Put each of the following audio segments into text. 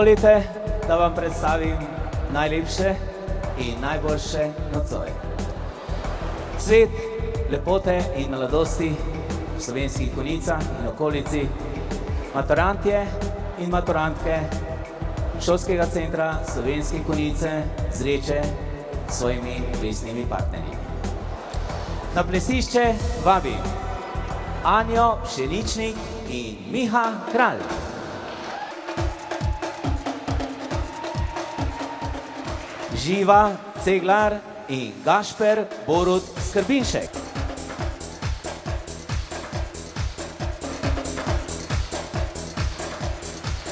Dovolite, da vam predstavim najlepše in najboljše nocoj. Cvet lepote in mladosti v Slovenskih Konjicah in okolici, maturantje in maturantke Šolskega centra Slovenske Konjice Zreče s svojimi plesnimi partnerji. Na plesišče vabim Anjo Pšeničnik in Miha Kralj. Živa Ceglar in Gašper Borut Skrbinšek.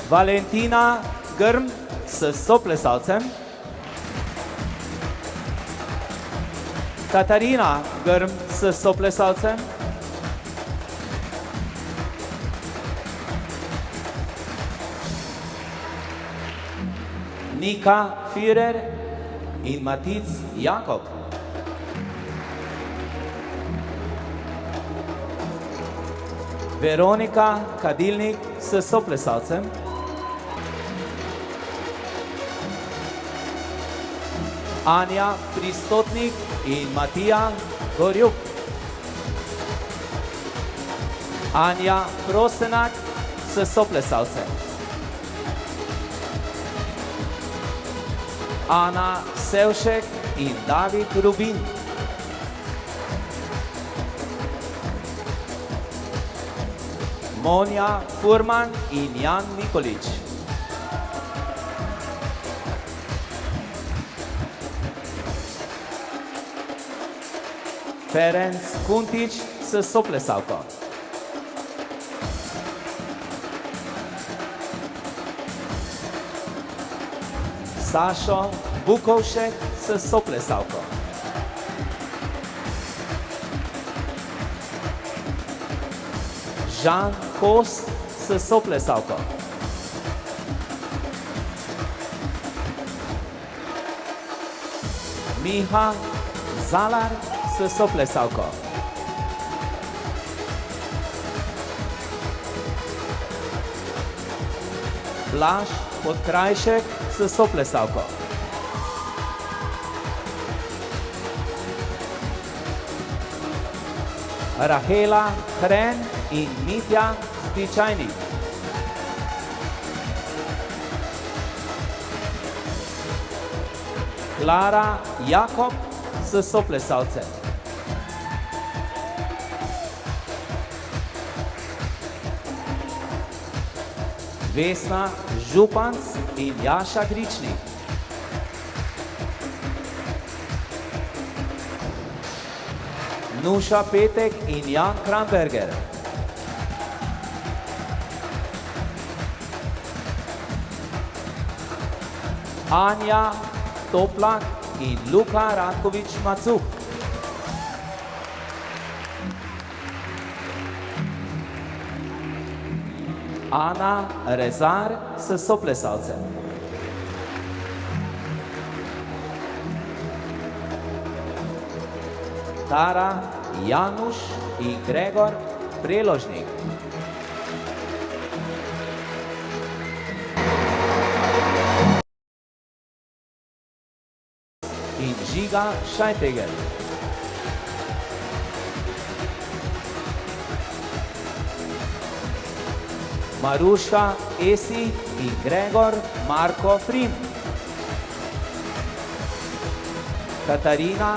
Valentina Grm s soplesalcem. Katarina Grm s soplesalcem. Nika Führer in Matic Jakob. Veronika Kadilnik s soplesalcem. Anja Pristotnik in Matija Gorjuk. Anja Prosenak s soplesalcem. Ana Sevšek in David Rubin. Monja Furman in Jan Nikolič. Ferenc Kuntič s soplesalko. Sašo Bukovšek s soplesalko. Žan Kos s soplesalko. Miha Zalar s soplesalko. Blaž Podkrajšek s soplesalko. Rahela Hren in Mitja Stičajnik. Klara Jakob s soplesalcem. Vesna Županc in Jaša Gričnik. Nuša Petek in Jan Kramberger. Anja Toplak in Luka Ratkovič-Macuk. Ana Rezar s soplesalcem. Tara Januš in Gregor Preložnik. In Žiga Šajtegel. Maruša Esi in Gregor Marko Frim. Katarina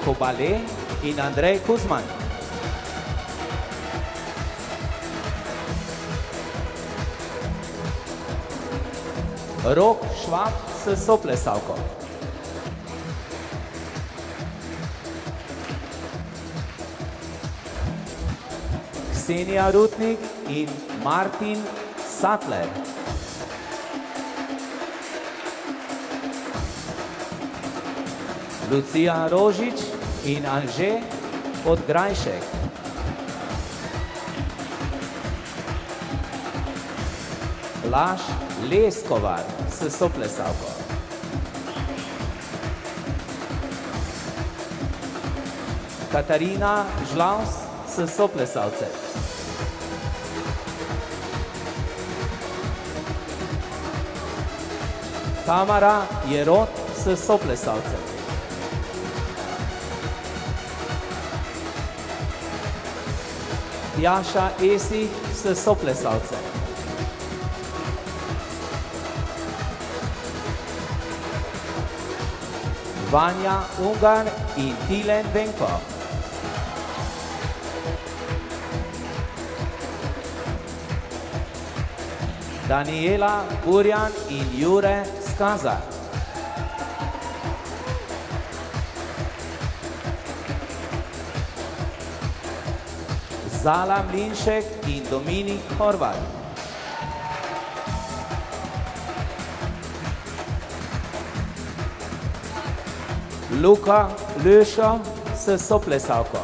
Kobale in Andrej Kuzman. Rok Švab s soplesalko. Ksenija Rutnik in Martin Sattler. Lucija Rožič in Anže Podgrajšek. Blaž Leskovar s soplesalko. Katarina Žlaus s soplesalcem. Tamara Jerot s soplesalcem. Tjaša Esih s soplesalcem. Vanja Ungar in Tilen Venko. Daniela Burjan in Jure Skazar. Zala Mlinšek in Dominik Horvat. Luka Löšo s soplesalko.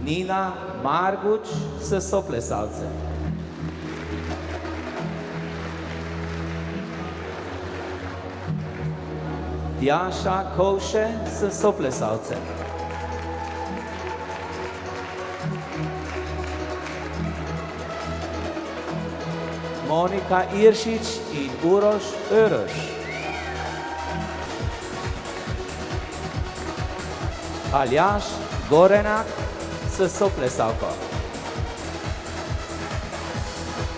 Nina Marguč s soplesalcem. Tjaša Kovše s soplesalcem. Monika Iršič in Uroš Öroš. Aljaš Gorenak s soplesalko.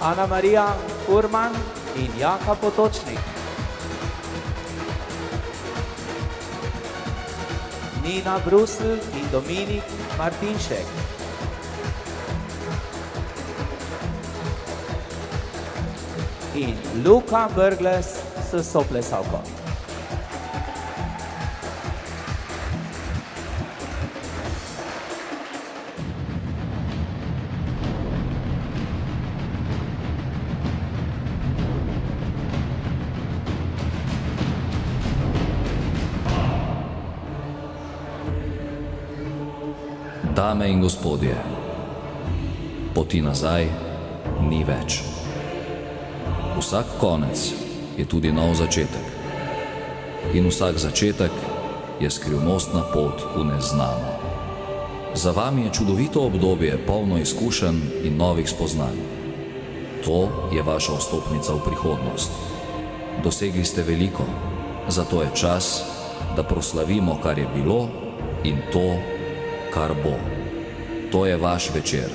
Ana Marija Furman in Jaka Potočnik. Nina Brusl in Dominik Martinšek. In Luka Brgles s soplesalko. Dame in gospodje, poti nazaj ni več. Vsak konec je tudi nov začetek. In vsak začetek je skrivnostna pot v neznano. Za vami je čudovito obdobje, polno izkušenj in novih spoznanj. To je vaša vstopnica v prihodnost. Dosegli ste veliko, zato je čas, da proslavimo, kar je bilo, in to, kar bo. To je vaš večer.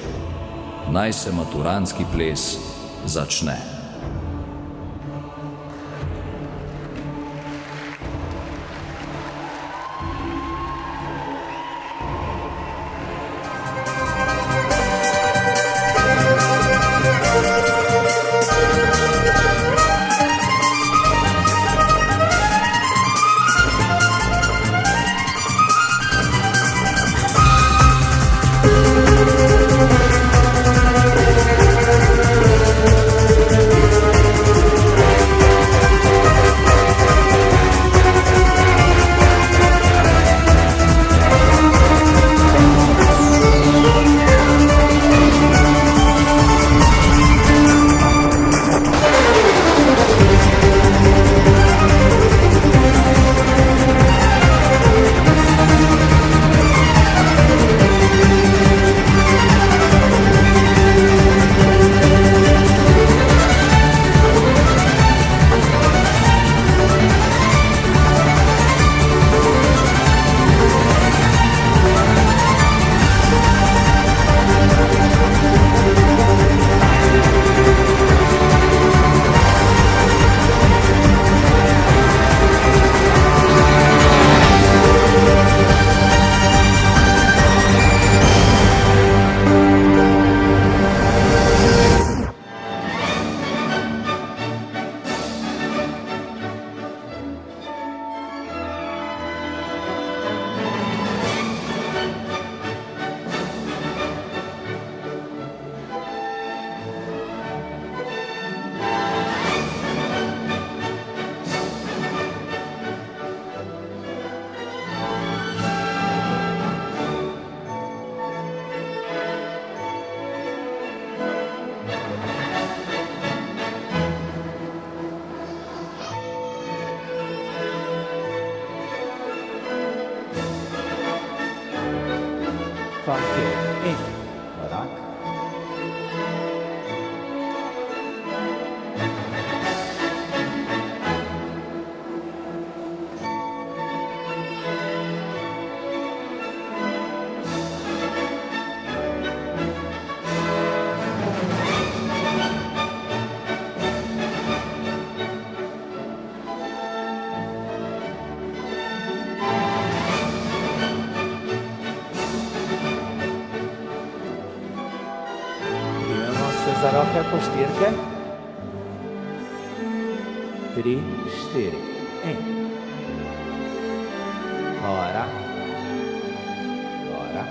Naj se maturantski ples začne. Fantje in korak. roke poštirke. 3, 4. Ora. Ora.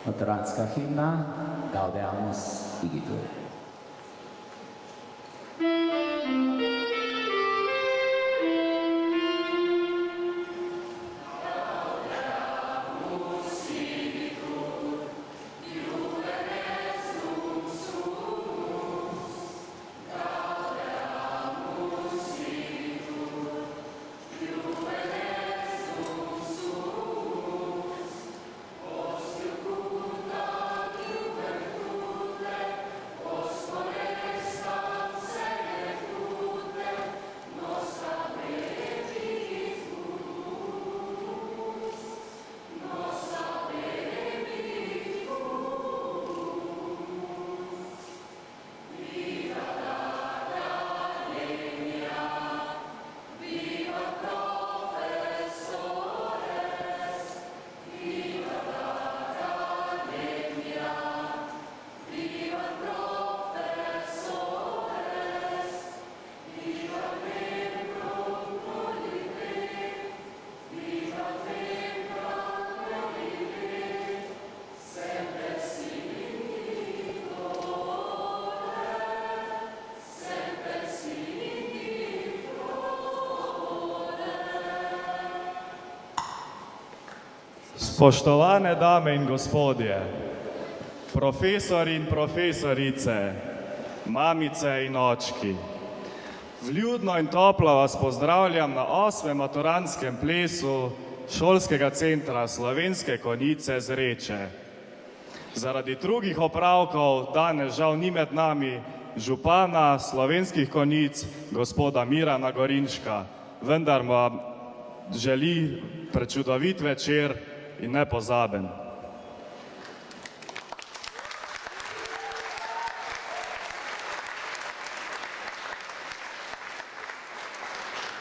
Maturantska himna Gaudeamus Igitur. Spoštovane dame in gospodje, profesori in profesorice, mamice in očki, vljudno in toplo vas pozdravljam na 8. maturantskem plesu Šolskega centra Slovenske Konjice Zreče. Zaradi drugih opravkov danes žal ni med nami župana Slovenskih Konjic, gospoda Mirana Gorinška, vendar vam želi prečudovit večer in nepozaben.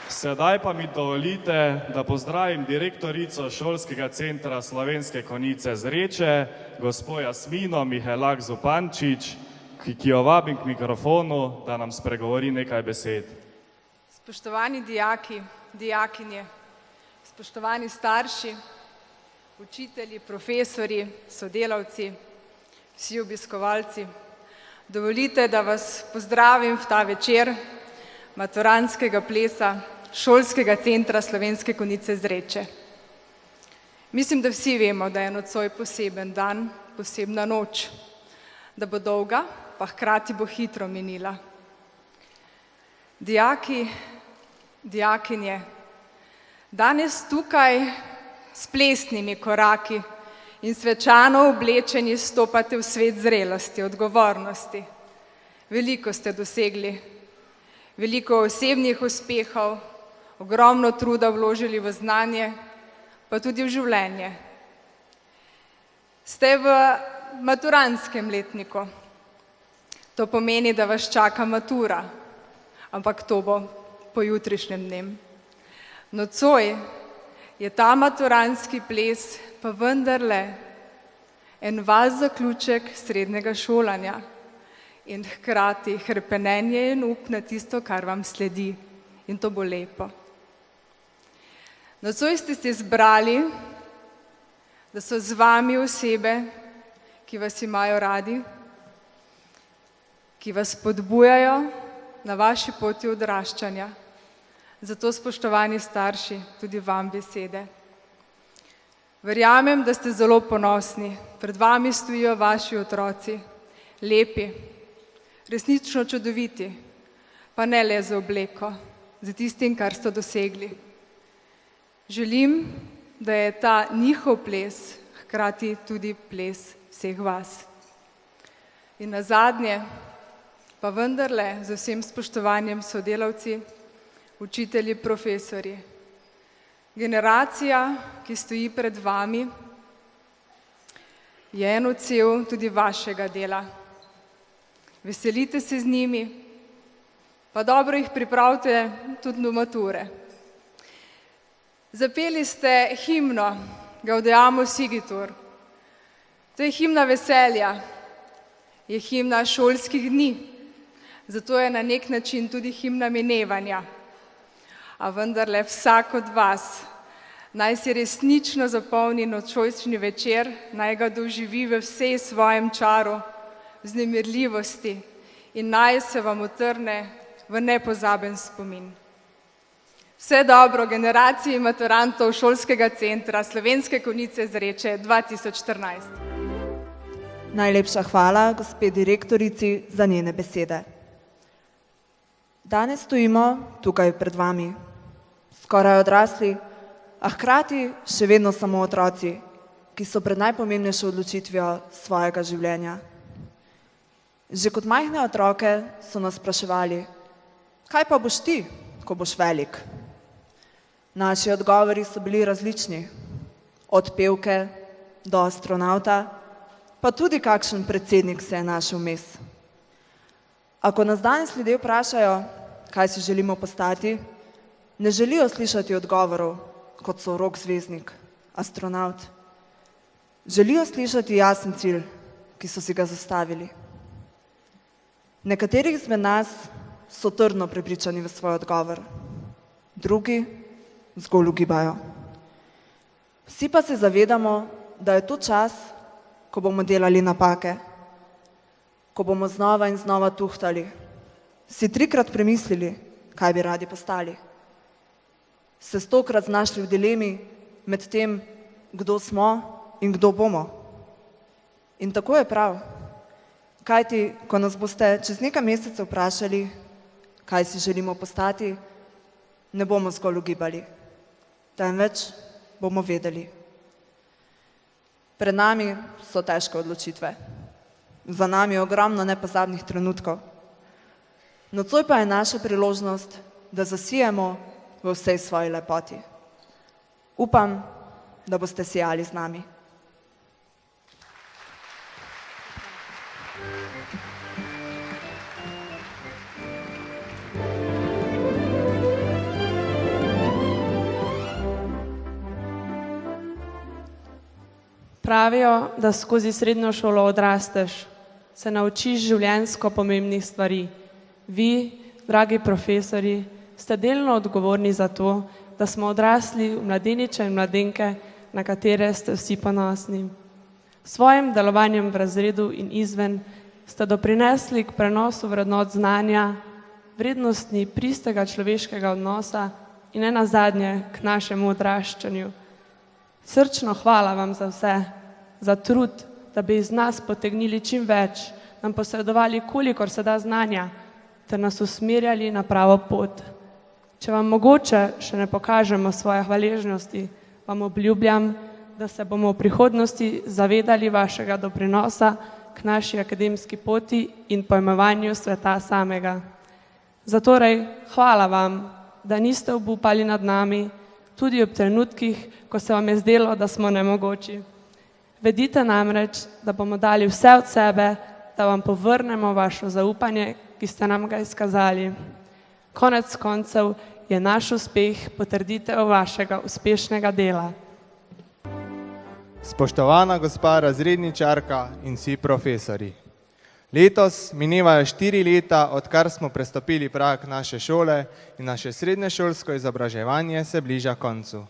Sedaj pa mi dovolite, da pozdravim direktorico Šolskega centra Slovenske Konjice Zreče, gospo Jasmino Mihelak Zupančič, ki jo vabim k mikrofonu, da nam spregovori nekaj besed. Spoštovani dijaki, dijakinje, spoštovani starši, učitelji, profesorji, sodelavci, vsi obiskovalci, dovolite, da vas pozdravim v ta večer maturantskega plesa Šolskega centra Slovenske Konjice Zreče. Mislim, da vsi vemo, da je nocoj poseben dan, posebna noč, da bo dolga, pa hkrati bo hitro minila. Dijaki, dijakinje, danes tukaj s plesnimi koraki in svečano oblečeni stopate v svet zrelosti, odgovornosti. Veliko ste dosegli, veliko osebnih uspehov, ogromno truda vložili v znanje, pa tudi v življenje. Ste v maturantskem letniku. To pomeni, da vas čaka matura, ampak to bo po jutrišnjem dnem. Nocoj je ta maturantski ples pa vendarle en vas zaključek srednjega šolanja in hkrati hrepenenje in up na tisto, kar vam sledi. In to bo lepo. Nocoj ste se zbrali, da so z vami osebe, ki vas imajo radi, ki vas spodbujajo na vaši poti odraščanja. Zato, spoštovani starši, tudi vam besede. Verjamem, da ste zelo ponosni. Pred vami stojijo vaši otroci, lepi, resnično čudoviti, pa ne le za obleko, za tistim, kar ste dosegli. Želim, da je ta njihov ples hkrati tudi ples vseh vas. In nazadnje, pa vendarle z vsem spoštovanjem sodelavci, učitelji, profesorji. Generacija, ki stoji pred vami, je en odsev tudi vašega dela. Veselite se z njimi, pa dobro jih pripravite tudi do mature. Zapeli ste himno Gaudeamus Igitur. To je himna veselja, je himna šolskih dni, zato je na nek način tudi himna minevanja. A vendarle vsak od vas naj si resnično zapolni nocojšnji večer, naj ga doživi v vsej svojem čaru, vznemirljivosti in naj se vam utrne v nepozaben spomin. Vse dobro generaciji maturantov Šolskega centra Slovenske Konjice Zreče 2014. Najlepša hvala gospe direktorici za njene besede. Danes stojimo tukaj pred vami, skoraj odrasli, a hkrati še vedno samo otroci, ki so pred najpomembnejšo odločitvijo svojega življenja. Že kot majhne otroke so nas spraševali, kaj pa boš ti, ko boš velik? Naši odgovori so bili različni, od pevke do astronavta, pa tudi kakšen predsednik se je našel vmes. Ako nas danes ljudje vprašajo, kaj si želimo postati, ne želijo slišati odgovorov, kot so Rok Zvezdnik, astronavt. Želijo slišati jasen cilj, ki so si ga zastavili. Nekateri izmed nas so trdno prepričani v svoj odgovor, drugi zgolj ugibajo. Vsi pa se zavedamo, da je to čas, ko bomo delali napake, ko bomo znova in znova tuhtali, si 3-krat premislili, kaj bi radi postali. Se 100-krat znašli v dilemi med tem, kdo smo in kdo bomo. In tako je prav. Kajti, ko nas boste čez nekaj mesecev vprašali, kaj si želimo postati, ne bomo zgolj ugibali, temveč bomo vedeli. Pred nami so težke odločitve. Za nami je ogromno nepozabnih trenutkov. Nocoj pa je naša priložnost, da zasijemo v vsej svoji lepoti. Upam, da boste sijali z nami. Pravijo, da skozi srednjo šolo odrasteš, se naučiš življenjsko pomembnih stvari. Vi, dragi profesori, ste delno odgovorni za to, da smo odrasli v mladeniče in mladenke, na katere ste vsi ponosni. S svojim delovanjem v razredu in izven ste doprinesli k prenosu vrednot znanja, vrednosti pristega človeškega odnosa in nenazadnje k našemu odraščanju. Srčno hvala vam za vse, za trud, da bi iz nas potegnili čim več, nam posredovali kolikor se da znanja, ter nas usmerjali na pravo pot. Če vam mogoče še ne pokažemo svoje hvaležnosti, vam obljubljam, da se bomo v prihodnosti zavedali vašega doprinosa k naši akademski poti in pojmovanju sveta samega. Zatorej hvala vam, da niste obupali nad nami, tudi ob trenutkih, ko se vam je zdelo, da smo nemogoči. Vedite namreč, da bomo dali vse od sebe, da vam povrnemo vaše zaupanje, ki ste nam ga izkazali. Konec koncev je naš uspeh potrditev vašega uspešnega dela. Spoštovana gospa razredničarka in vsi profesori. Letos minevajo 4 leta, odkar smo prestopili prag naše šole in naše srednješolsko izobraževanje se bliža koncu.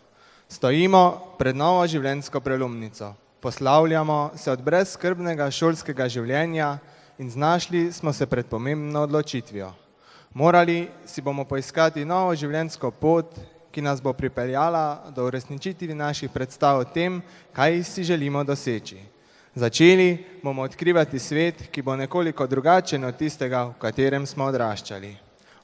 Stojimo pred novo življenjsko prelomnico. Poslavljamo se od brezskrbnega šolskega življenja in znašli smo se pred pomembno odločitvijo. Morali si bomo poiskati novo življenjsko pot, ki nas bo pripeljala do uresničitvi naših predstav o tem, kaj si želimo doseči. Začeli bomo odkrivati svet, ki bo nekoliko drugačen od tistega, v katerem smo odraščali.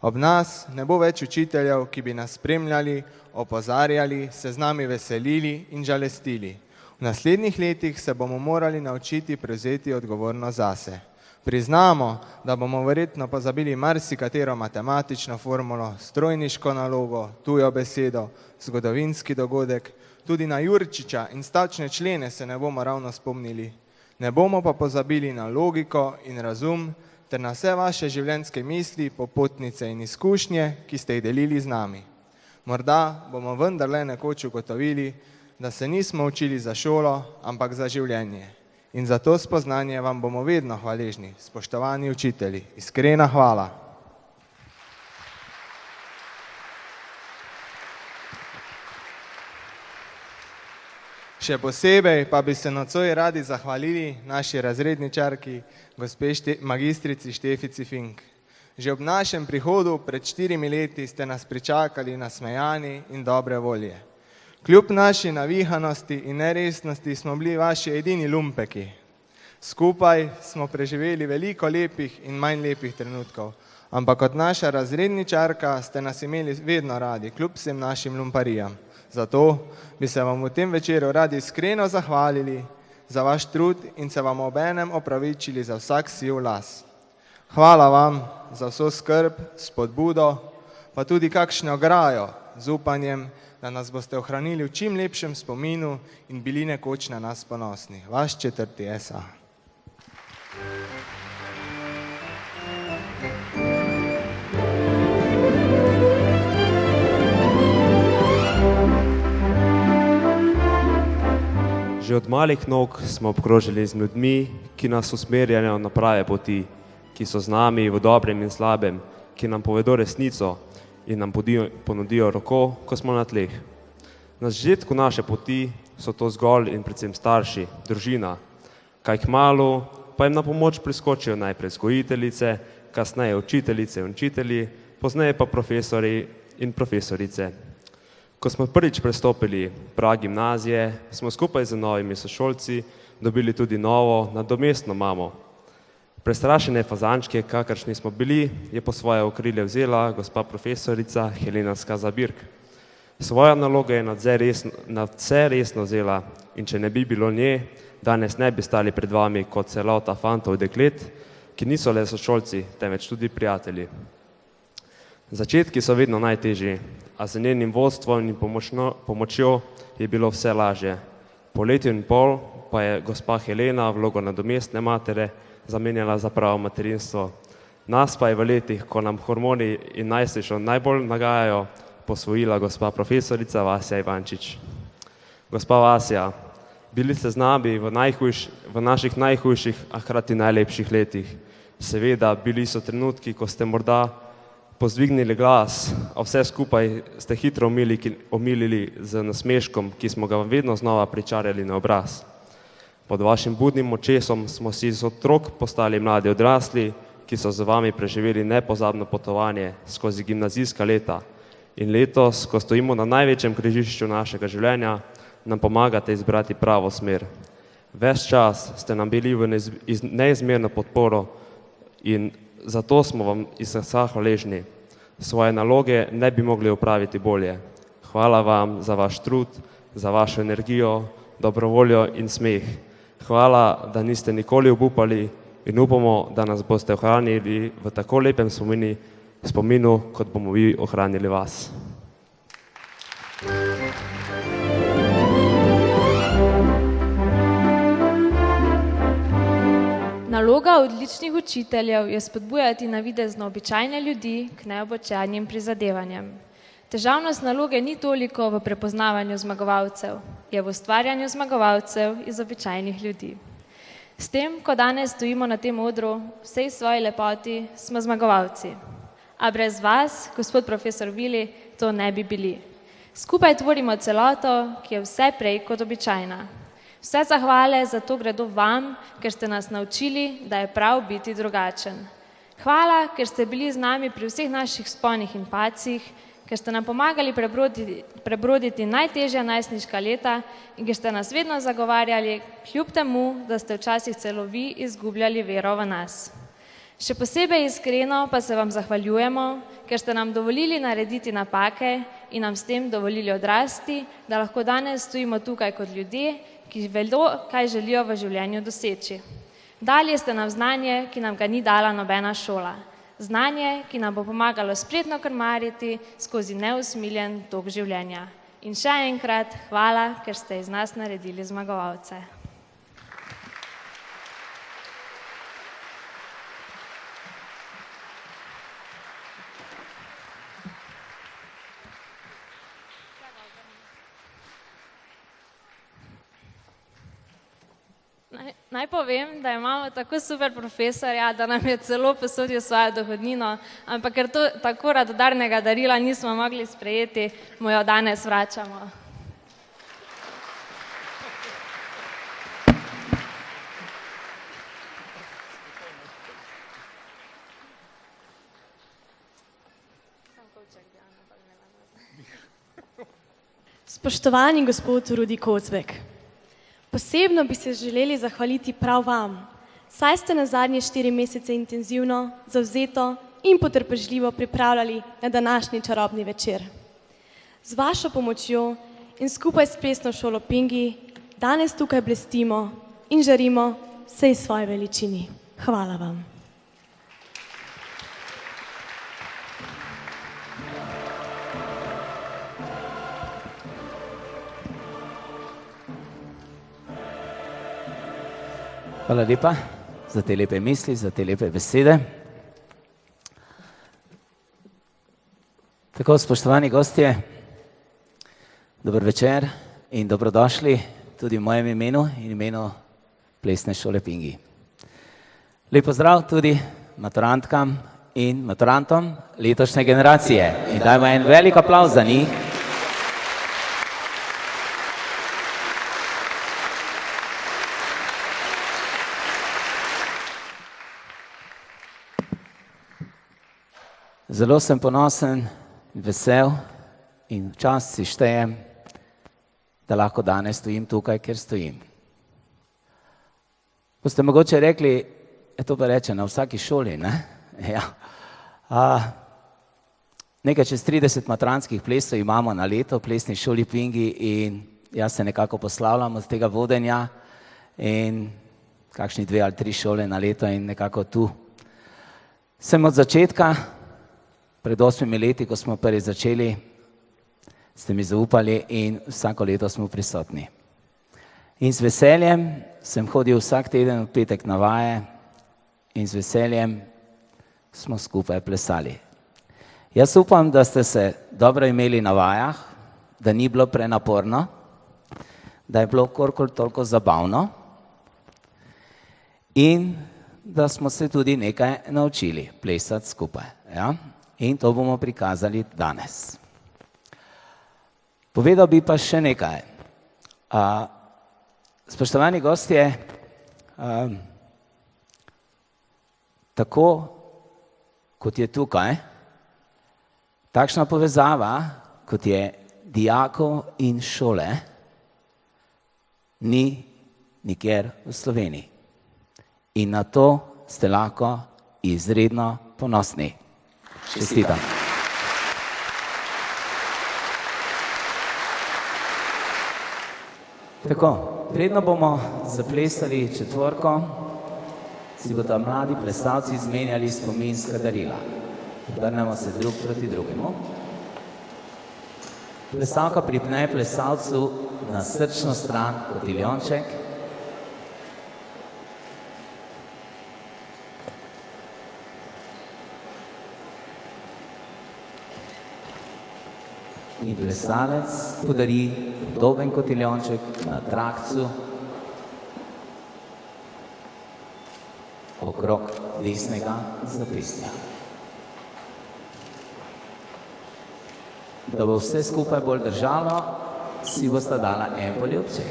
Ob nas ne bo več učiteljev, ki bi nas spremljali, opozarjali, se z nami veselili in žalestili. V naslednjih letih se bomo morali naučiti prevzeti odgovornost zase. Priznamo, da bomo verjetno pozabili marsikatero matematično formulo, strojniško nalogo, tujo besedo, zgodovinski dogodek, tudi na Jurčiča in stavčne člene se ne bomo ravno spomnili. Ne bomo pa pozabili na logiko in razum ter na vse vaše življenjske misli, popotnice in izkušnje, ki ste jih delili z nami. Morda bomo vendarle nekoč ugotovili, da se nismo učili za šolo, ampak za življenje. In za to spoznanje vam bomo vedno hvaležni, spoštovani učitelji. Iskrena hvala. Še posebej pa bi se nocoj radi zahvalili naši razredničarki, gospe magistrici Štefici Fink. Že ob našem prihodu pred 4 leti ste nas pričakali nasmejani in dobre volje. Kljub naši navihanosti in neresnosti smo bili vaši edini lumpeki. Skupaj smo preživeli veliko lepih in manj lepih trenutkov, ampak kot naša razredničarka ste nas imeli vedno radi, kljub vsem našim lumparijam. Zato bi se vam v tem večeru radi iskreno zahvalili za vaš trud in se vam obenem opravičili za vsak siv las. Hvala vam za vso skrb, spodbudo, pa tudi kakšno ograjo z upanjem, da nas boste ohranili v čim lepšem spominu in bili nekoč na nas ponosni. Vaš 4. SA. Že od malih nog smo obkroženi z ljudmi, ki nas usmerjajo na prave poti, ki so z nami v dobrem in slabem, ki nam povedo resnico in nam ponudijo roko, ko smo na tleh. Na začetku naše poti so to zgolj in predvsem starši, družina, kaj kmalu pa jim na pomoč priskočijo najprej vzgojiteljice, kasneje učiteljice in učitelji, pozneje pa profesori in profesorice. Ko smo prvič prestopili prag gimnazije, smo skupaj z novimi sošolci dobili tudi novo nadomestno mamo. Prestrašene fazančke, kakršni smo bili, je po svoje okrilje vzela gospa profesorica Helena Skazabirk. Svoja naloga je nadvse resno vzela in če ne bi bilo nje, danes ne bi stali pred vami kot celota fantov deklet, ki niso le sošolci, temveč tudi prijatelji. Začetki so vedno najtežji, a z njenim vodstvom in pomočjo je bilo vse lažje. Po letu in pol pa je gospa Helena vlogo nadomestne matere zamenjala za pravo materinstvo. Nas pa je v letih, ko nam hormoni in najstništvo najbolj nagajajo, posvojila gospa profesorica Vasja Ivančič. Gospa Vasja, bili ste z nami v naših najhujših, a hkrati najlepših letih. Seveda, bili so trenutki, ko ste morda pozdvignili glas, a vse skupaj ste hitro omilili z nasmeškom, ki smo ga vedno znova pričarjali na obraz. Pod vašim budnim očesom smo si iz otrok postali mladi odrasli, ki so z vami preživeli nepozabno potovanje skozi gimnazijska leta. In letos, ko stojimo na največjem križišču našega življenja, nam pomagate izbrati pravo smer. Ves čas ste nam bili v neizmerno podporo in zato smo vam iz srca hvaležni. Svoje naloge ne bi mogli opraviti bolje. Hvala vam za vaš trud, za vašo energijo, dobrovoljo in smeh. Hvala, da niste nikoli obupali in upamo, da nas boste ohranili v tako lepem spominu, kot bomo vi ohranili vas. Naloga odličnih učiteljev je spodbujati navidezno običajne ljudi k neobičajnim prizadevanjem. Težavnost naloge ni toliko v prepoznavanju zmagovalcev, je v ustvarjanju zmagovalcev iz običajnih ljudi. S tem, ko danes stojimo na tem odru, vsej svoji lepoti smo zmagovalci. A brez vas, gospod profesor Vili, to ne bi bili. Skupaj tvorimo celoto, ki je vse prej kot običajna. Vse zahvale za to gredo vam, ker ste nas naučili, da je prav biti drugačen. Hvala, ker ste bili z nami pri vseh naših vzponih in padcih, ker ste nam pomagali prebroditi najtežja najstniška leta in ker ste nas vedno zagovarjali, kljub temu, da ste včasih celo vi izgubljali vero v nas. Še posebej iskreno pa se vam zahvaljujemo, ker ste nam dovolili narediti napake in nam s tem dovolili odrasti, da lahko danes stojimo tukaj kot ljudje, ki vedo, kaj želijo v življenju doseči. Dali ste nam znanje, ki nam ga ni dala nobena šola. Znanje, ki nam bo pomagalo spretno krmariti skozi neusmiljen tok življenja. In še enkrat hvala, ker ste iz nas naredili zmagovalce. Naj povem, da imamo tako super profesorja, da nam je celo posodil svojo dohodnino, ampak ker to tako radodarnega darila nismo mogli sprejeti, mu jo danes vračamo. Spoštovani gospod Rudi Kocbek, posebno bi se želeli zahvaliti prav vam, saj ste na zadnje 4 mesece intenzivno, zavzeto in potrpežljivo pripravljali na današnji čarobni večer. Z vašo pomočjo in skupaj s plesno šolo Pingi danes tukaj blestimo in žarimo vsej svoji veličini. Hvala vam. Hvala lepa za te lepe misli, za te lepe besede. Tako, spoštovani gostje, dober večer in dobrodošli tudi v mojem imenu in imenu plesne šole Pingi. Lep pozdrav tudi maturantkam in maturantom letošnje generacije in dajmo en velik aplavz za njih. Zelo sem ponosen, vesel in včasih si štejem, da lahko danes stojim tukaj, kjer stojim. Boste mogoče rekli, to pa reče na vsaki šoli, ne? Ja. Nekaj čez 30 maturantskih plesov imamo na leto v plesni šoli Pingi in jaz se nekako poslavljam od tega vodenja in kakšni 2 ali 3 šole na leto in nekako tu. Sem od začetka, pred 8 leti, ko smo prvi začeli, ste mi zaupali in vsako leto smo prisotni. In z veseljem sem hodil vsak teden v petek na vaje in z veseljem smo skupaj plesali. Jaz upam, da ste se dobro imeli na vajah, da ni bilo prenaporno, da je bilo kolikor toliko zabavno in da smo se tudi nekaj naučili plesati skupaj. Ja? In to bomo prikazali danes. Povedal bi pa še nekaj. Spoštovani gostje, tako kot je tukaj, takšna povezava, kot je dijakov in šole, ni nikjer v Sloveniji. In na to ste lahko izredno ponosni. Čestitam. Tako, predno bomo zaplesali četvorko, si bodo mladi plesalci izmenjali spominska darila. Obrnemo se drug proti drugemu. Plesalka pripne plesalcu na srčno stran kotiljonček. In plesalec podari podoben kotiljonček na trakcu okrog desnega zapestja. Da bo vse skupaj bolj držalo, si bosta dala en poljubček.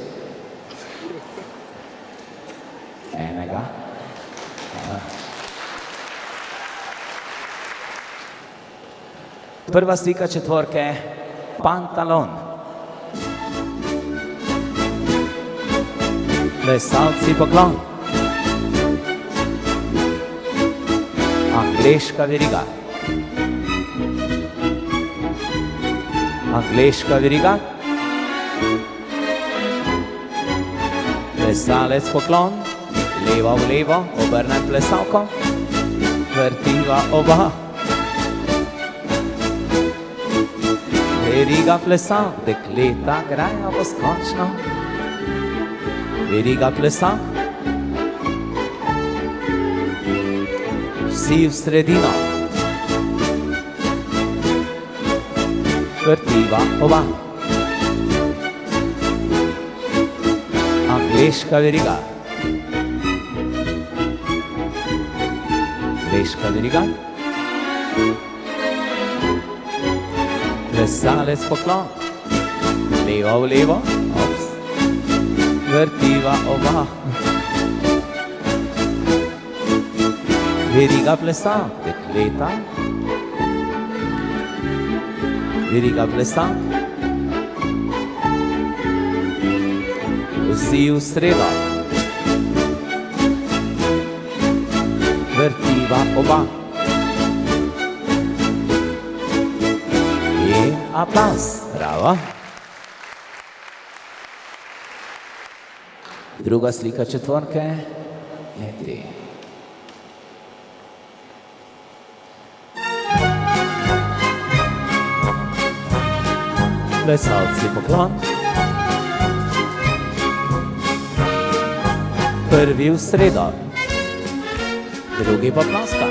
Enega. Prva slika četvorke, pantalon. Plesalci poklon. Angleška veriga. Angleška veriga. Plesalec poklon, levo v levo, obrnem plesalko, vrtiva oba. Veriga plesal, dekleta graja poskončno. Veriga plesal, vsi v sredino. Vrtiva oba. Angleška veriga. Angleška veriga. Plesalec poklon. Levo v levo. Ops. Vrtiva oba. Veriga plesal, dekleta. Veriga plesal. Vsi v sredo. Vrtiva oba. In aplavz. Bravo. Druga slika četvorke je te. Plesalci poklon. Prvi v sredo, drugi pa ploska.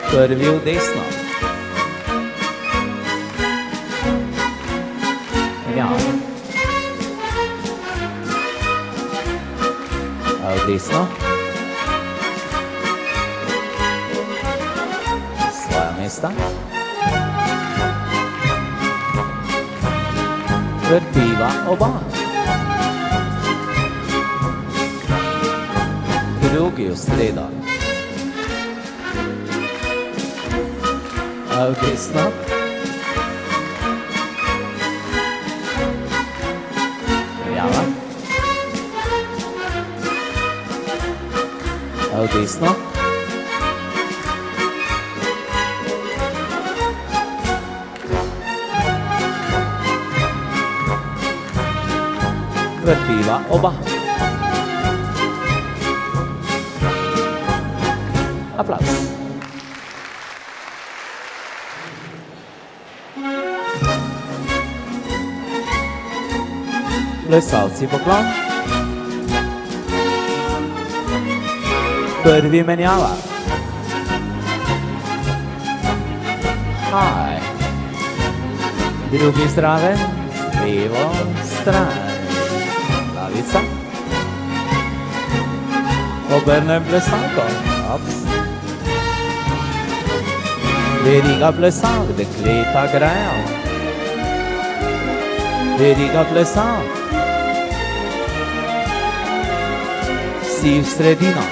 Prvi v desno. Ja. A v desno. Svoja mesta. Vrtiva oba. Drugi v sredo. A v desno. Prijava. A v desno. Vrtiva oba. Aplavz. Plesalci poklon. Prvi menjava. Haj. Drugi zraven, levo stran. Glavica. Obrnem plesalko. Ops. Veriga plesalk, dekleta grejo. Veriga plesalk. Vsi v sredino.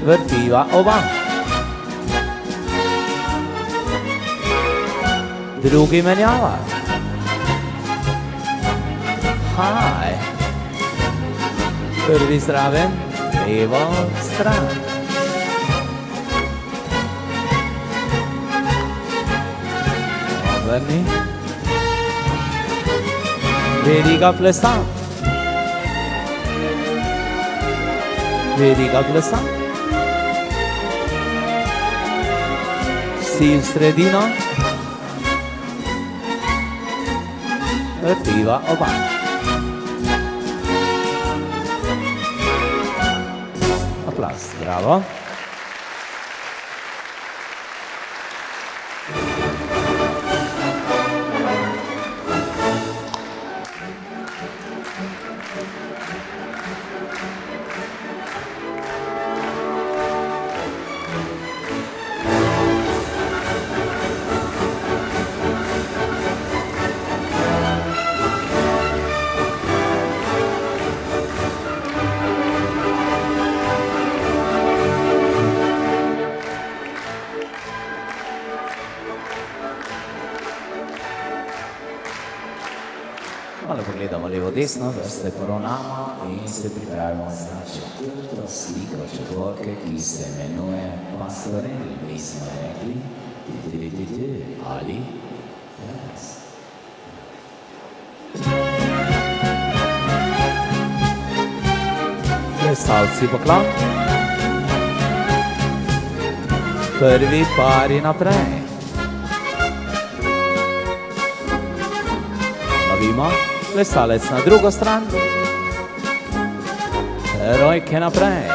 Vrtiva oba. Drugi menjava. Haj. Prvi zraven, levo stran. Obrni. Veriga plesal. Veriga plesal. vsi v sredino, vrtiva oba. Aplavz, bravo. Malo pogledamo levo desno, vrste poravnamo in se pripravimo za četrto sliko četvorke, ki se imenuje Pastorel. Mi smo rekli, ali jaz. Plesalci poklon. Prvi pari naprej. Lovimo. Plesalec na drugo stran, rojke naprej,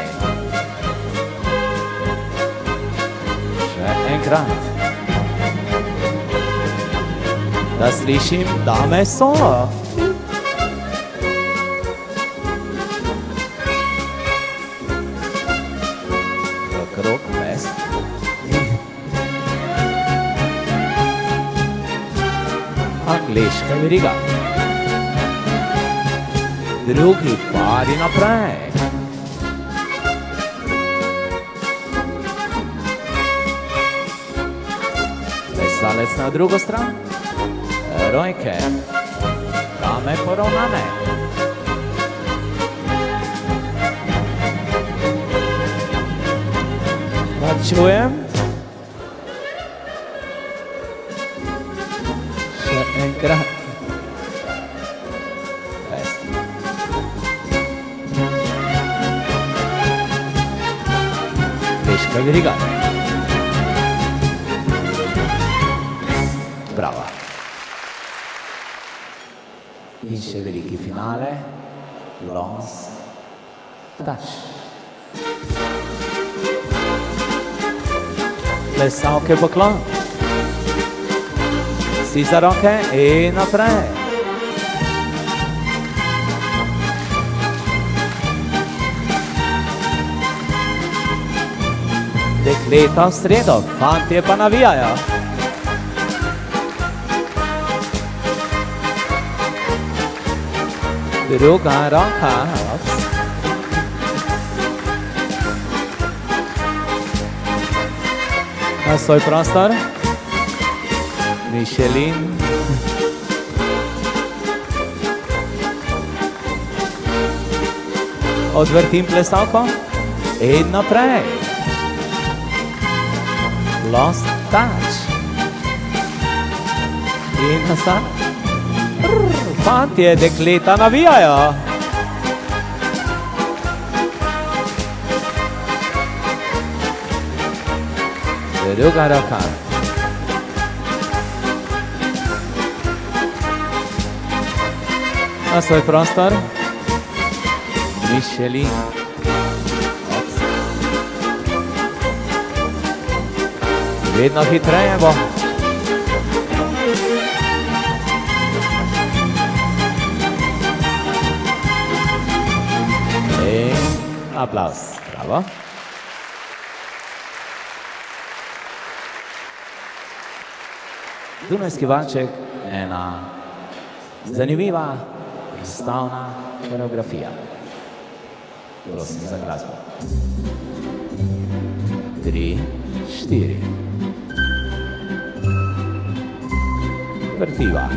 še enkrat, da slišim, dame so. Okrog mes. Angleška veriga. Drugi pari naprej. Plesalec na drugo stran, rojke, dame poravnane. Pa čujem. Še enkrat. Veriga. Brava. In še veliki finale, Lons Touch. Plesalke poklon. Vsi za roke in naprej. Dekleta v sredo, fantje pa navijajo. Druga roka. Na svoj prostor. Michelin. Odvrtim plesalko in naprej. Lost touch. In nazaj. Fantje, dekleta navijajo. Druga roka. Na svoj prostor. Michelin. Vedno hitreje bo. In aplavz. Bravo. Dunajski valček, ena zanimiva, izstavna koreografija. Prosim za glasbo. 3, 4. Vrtiva.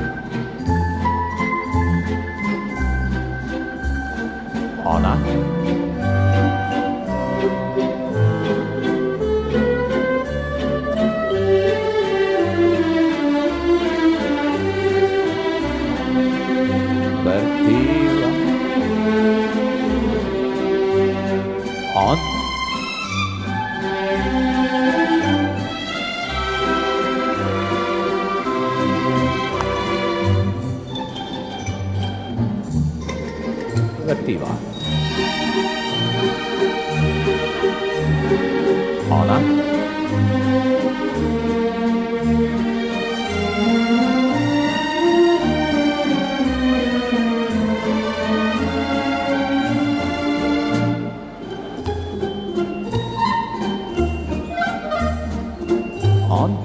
Ona. Vrtiva. On. perspektiva. Ona. On.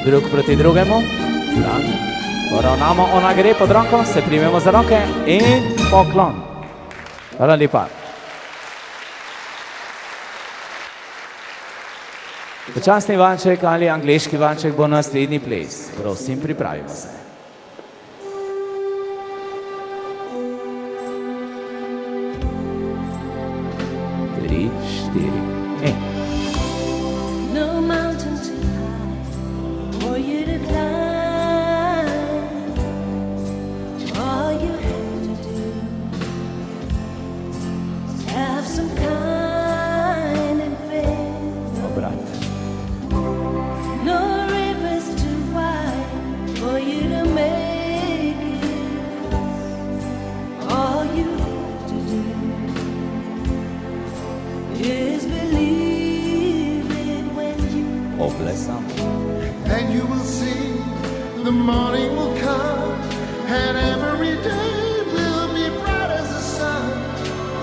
Drug proti drugemu. Tak. Poravnamo, ona gre pod roko, se primemo za roke in poklon. Hvala lepa. Počasni valček ali angleški valček bo naslednji ples. Prosim, pripravimo se. 3, 4, in. No mountain too high for you to climb. All you have to do is have some kind and faith. Obrat. No rivers too wide for you to make it. All you have to do is believe it when you Oplesam. And you will see the morning will come, and every day will be bright as the sun.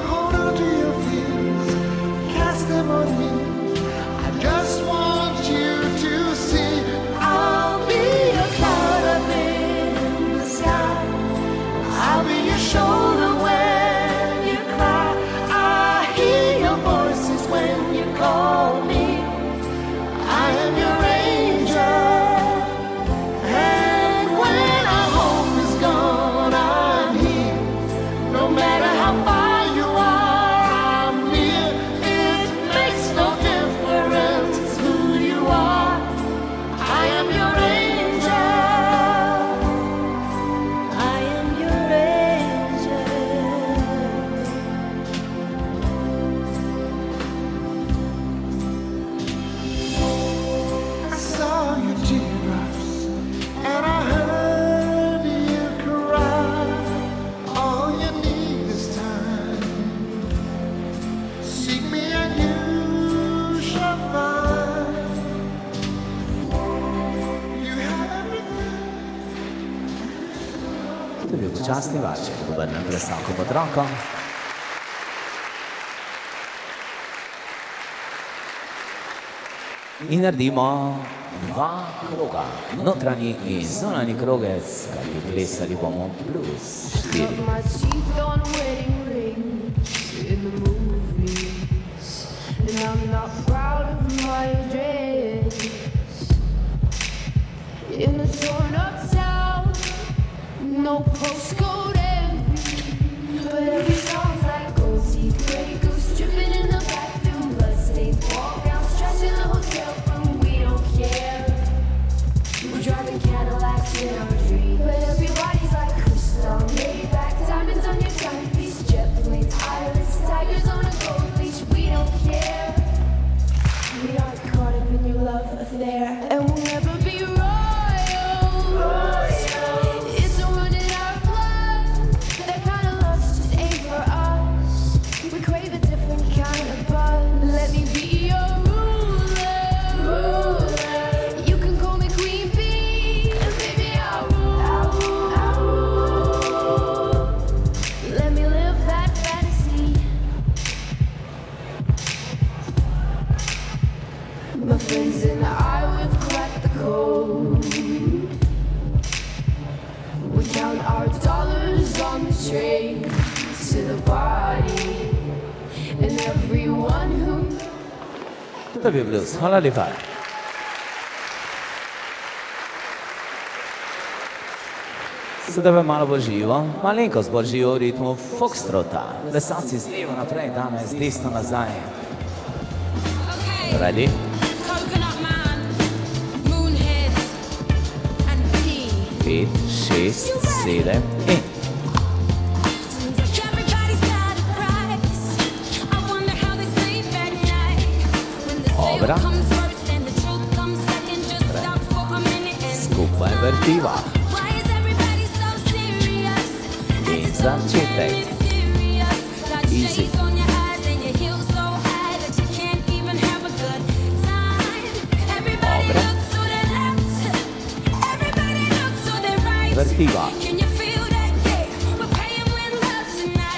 Hold on to your fears, cast them on me. I just want you to see I'll be your cloud up in the sky. I'll be your shoulder when you cry. I hear your voices when you call me. I am your angel. And when our hope is gone, I'm here. No matter how far you are, I'm near. It makes no difference who you are. I am your angel. I am your angel. I saw your teardrops, and I heard you cry. All you need is time. Seek me and you shall find. You have everything. To je bil počasni valček, obrnem plesalko pod roko. In naredimo 2 kroga, notranji in zunanji krogec, kajti plesali bomo blues. 4. My teeth on wedding rings in the movies, and I'm not proud of my dress. In a torn up town, no postcode envy, but every song's like gold teeth, gray goose dripping in the bathroom, bloodstains, walkouts, trash in the hotel room. We don't care. We're driving Cadillacs in our dreams, but everybody's like crystal, Maybach, diamonds on your timepiece, jet planes, islands, tigers on a gold leash. We don't care. We aren't caught up in your love affair, and we'll never be royal. It's running our blood. That kind of love's just ain't for us. We crave a different kind of buzz. Let me be your ruler. You can call me Queen Bee, and baby I'll rule. Let me live that fantasy. My friends and I, we've cracked the code. We count our dollars on the train to the party, and everyone who To je bil blues. Hvala lepa. Sedaj pa malo bolj živo, malenkost bolj živo v ritmu foxtrota. Plesalci z levo naprej, dame z desno nazaj. Ready? Coconut Man, Moonheads, and P. 5, 6, 7 in. Everybody's got a price. I wonder how they sleep at night. When the Dobra. sale comes first and the truth comes second, just stop for a minute and Skupaj vrtiva. why is In začetek. Easy. Dobre. Vrtiva.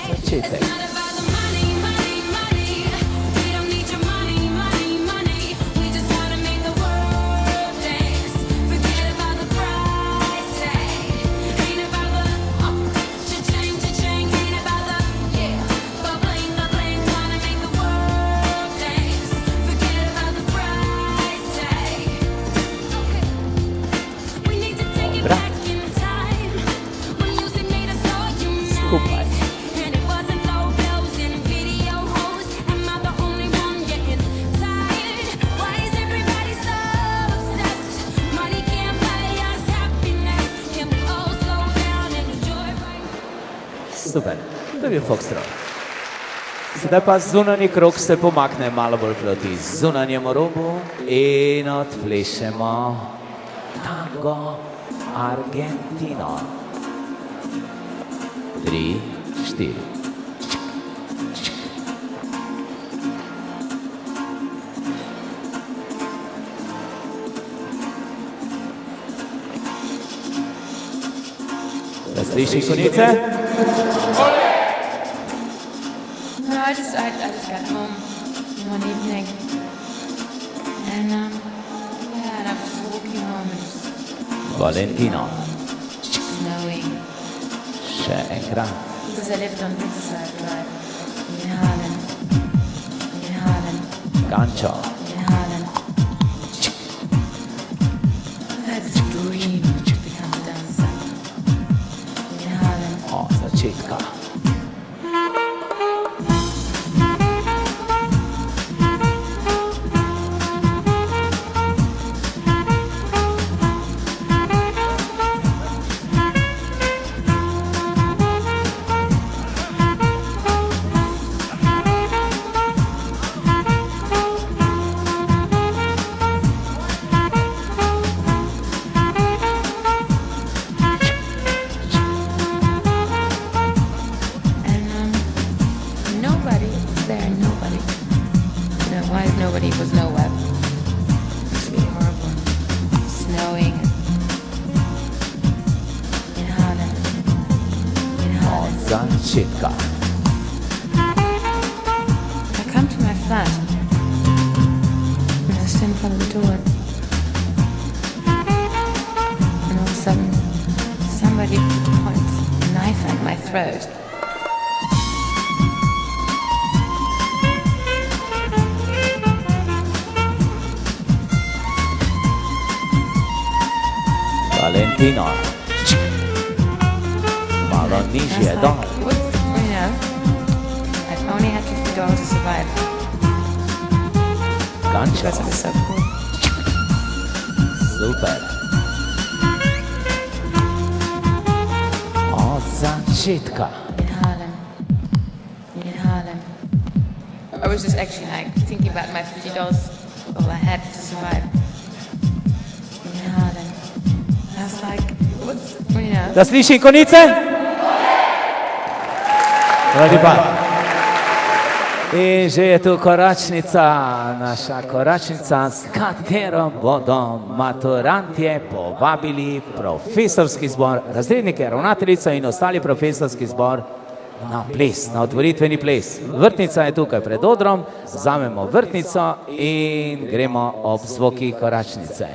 Začetek. Dobra. Skupaj. Super, to je bil Foxtrot. Sedaj pa zunanji krog se pomakne malo bolj proti zunanjemu robu in odplešemo tango Argentino. 3, 4. Da sliši konice? No, I just got home one evening, and yeah, and I was just walking home, and it's Valentino. snowing Še enkrat. because I lived on Riverside Drive in Harlem, in Harlem, Gancho. in Harlem. I had this dream to become a dancer in Harlem. Od začetka. Nobody there, nobody. No, why nobody was nowhere. It's really horrible. Snowing in Harlem. In Od Harlem. začetka. I come to my flat and I stand in front of the door. And all of a sudden, somebody points a knife at my throat. Valentino. Malo I was nižje like, dol. what's, you know, I've only had $50 to survive Gancho. because it was so cool. Super. Od začetka. In Harlem. In Harlem. I was just actually like thinking about my $50 all I had to survive. In Harlem. I was like, what's, you know. Da sliši konice? Hvala lepa. In že je tu koračnica, naša koračnica, s katero bodo maturantje povabili profesorski zbor, razrednike, ravnateljico in ostali profesorski zbor na ples, na otvoritveni ples. Vrtnica je tukaj pred odrom, vzamemo vrtnico in gremo ob zvoki koračnice.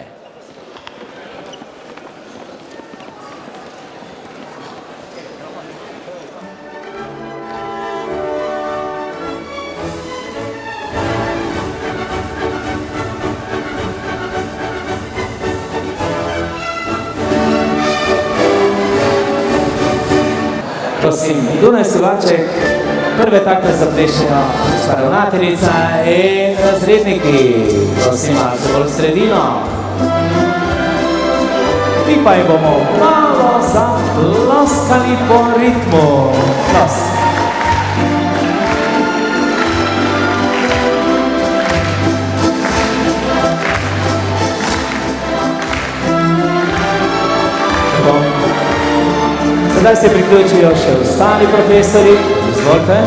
Prosim, Dunaj Sivaček, prve takte zaplešejo ravnateljica in razredniki. Prosim, malce bolj v sredino. Mi pa jim bomo malo zaploskali po ritmu. Plosk. zdaj se priključijo še ostali profesori. Izvolite.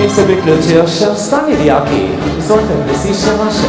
In se priključijo še ostali dijaki. Izvolite, plesišče vaše.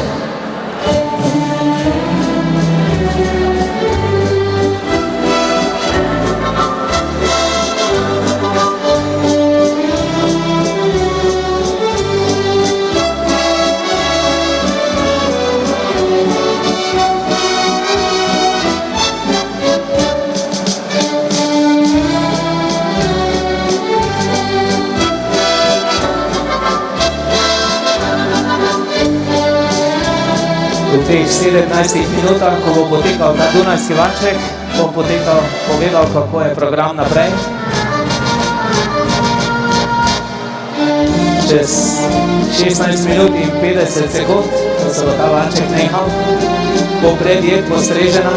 V teh 17 minutah, ko bo potekal ta Dunajski valček, bom povedal, kako je program naprej. Čez 16 minut in 50 sekund, ko se bo ta valček nehal, bo predjed postrežena.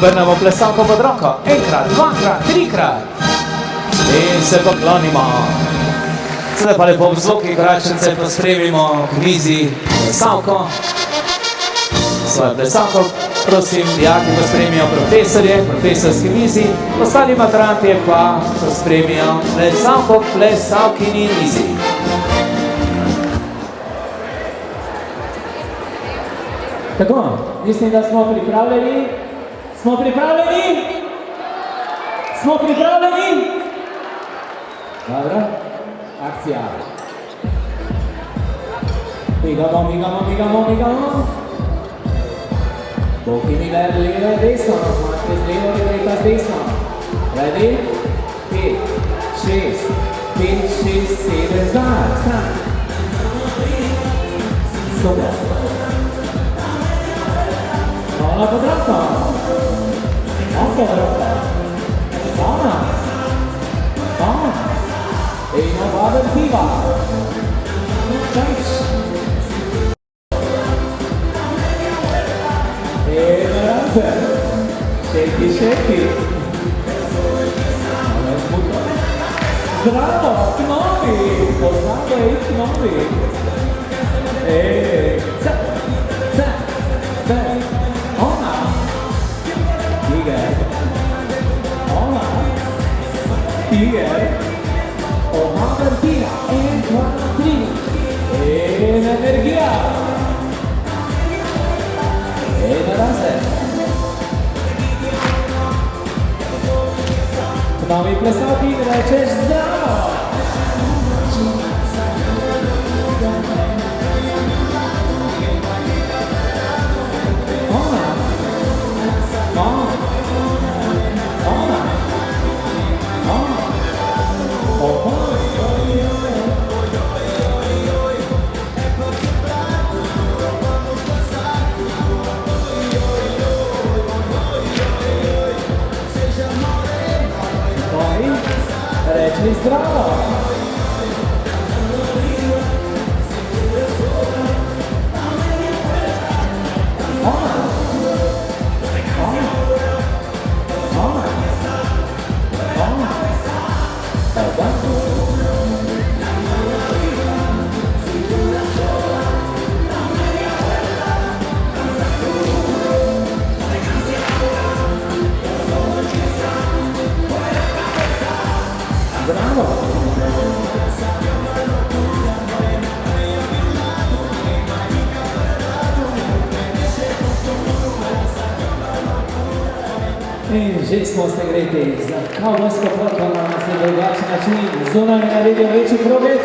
Obrnemo plesalko pod roko. Enkrat, dvakrat, trikrat. In se poklonimo. Sedaj pa lepo v zvoki koračnice pospremimo k mizi plesalko. Svojo plesalko, prosim, dijaki pospremijo profesorje, profesorski mizi, ostali maturantje pa pospremijo plesalko k plesalkini mizi. Tako, mislim, da smo pripravljeni. Smo pripravljeni? Smo pripravljeni? Dobro, akcija. Migamo, migamo, migamo, migamo. Boki mi levo, levo, desno, zmate z levo, levo, z desno. Ready? 5, 6, 5, 6, 7, zdaj, stran. Super. Ona pod roko. On pod roko. Ona. On. In obaden piva. Čajš. In raze. Šeki, šeki. Ona je smuta. Zdravo, k novi. Poznamo je k novi. Ca, ca, ca. Ona. Tiger. Ona. Tiger. Ona vrtina. 1, 2, 3. In energija. In raze. K novi plesalki rečeš zdravo. Ona. Ona. Ona. Ona. Reči zdravo. Ona. Ona. Ona. Ona. Ona. že smo se greti za kavbojsko potko na nas je drugačen način. Zunaj je naredil večji krogec.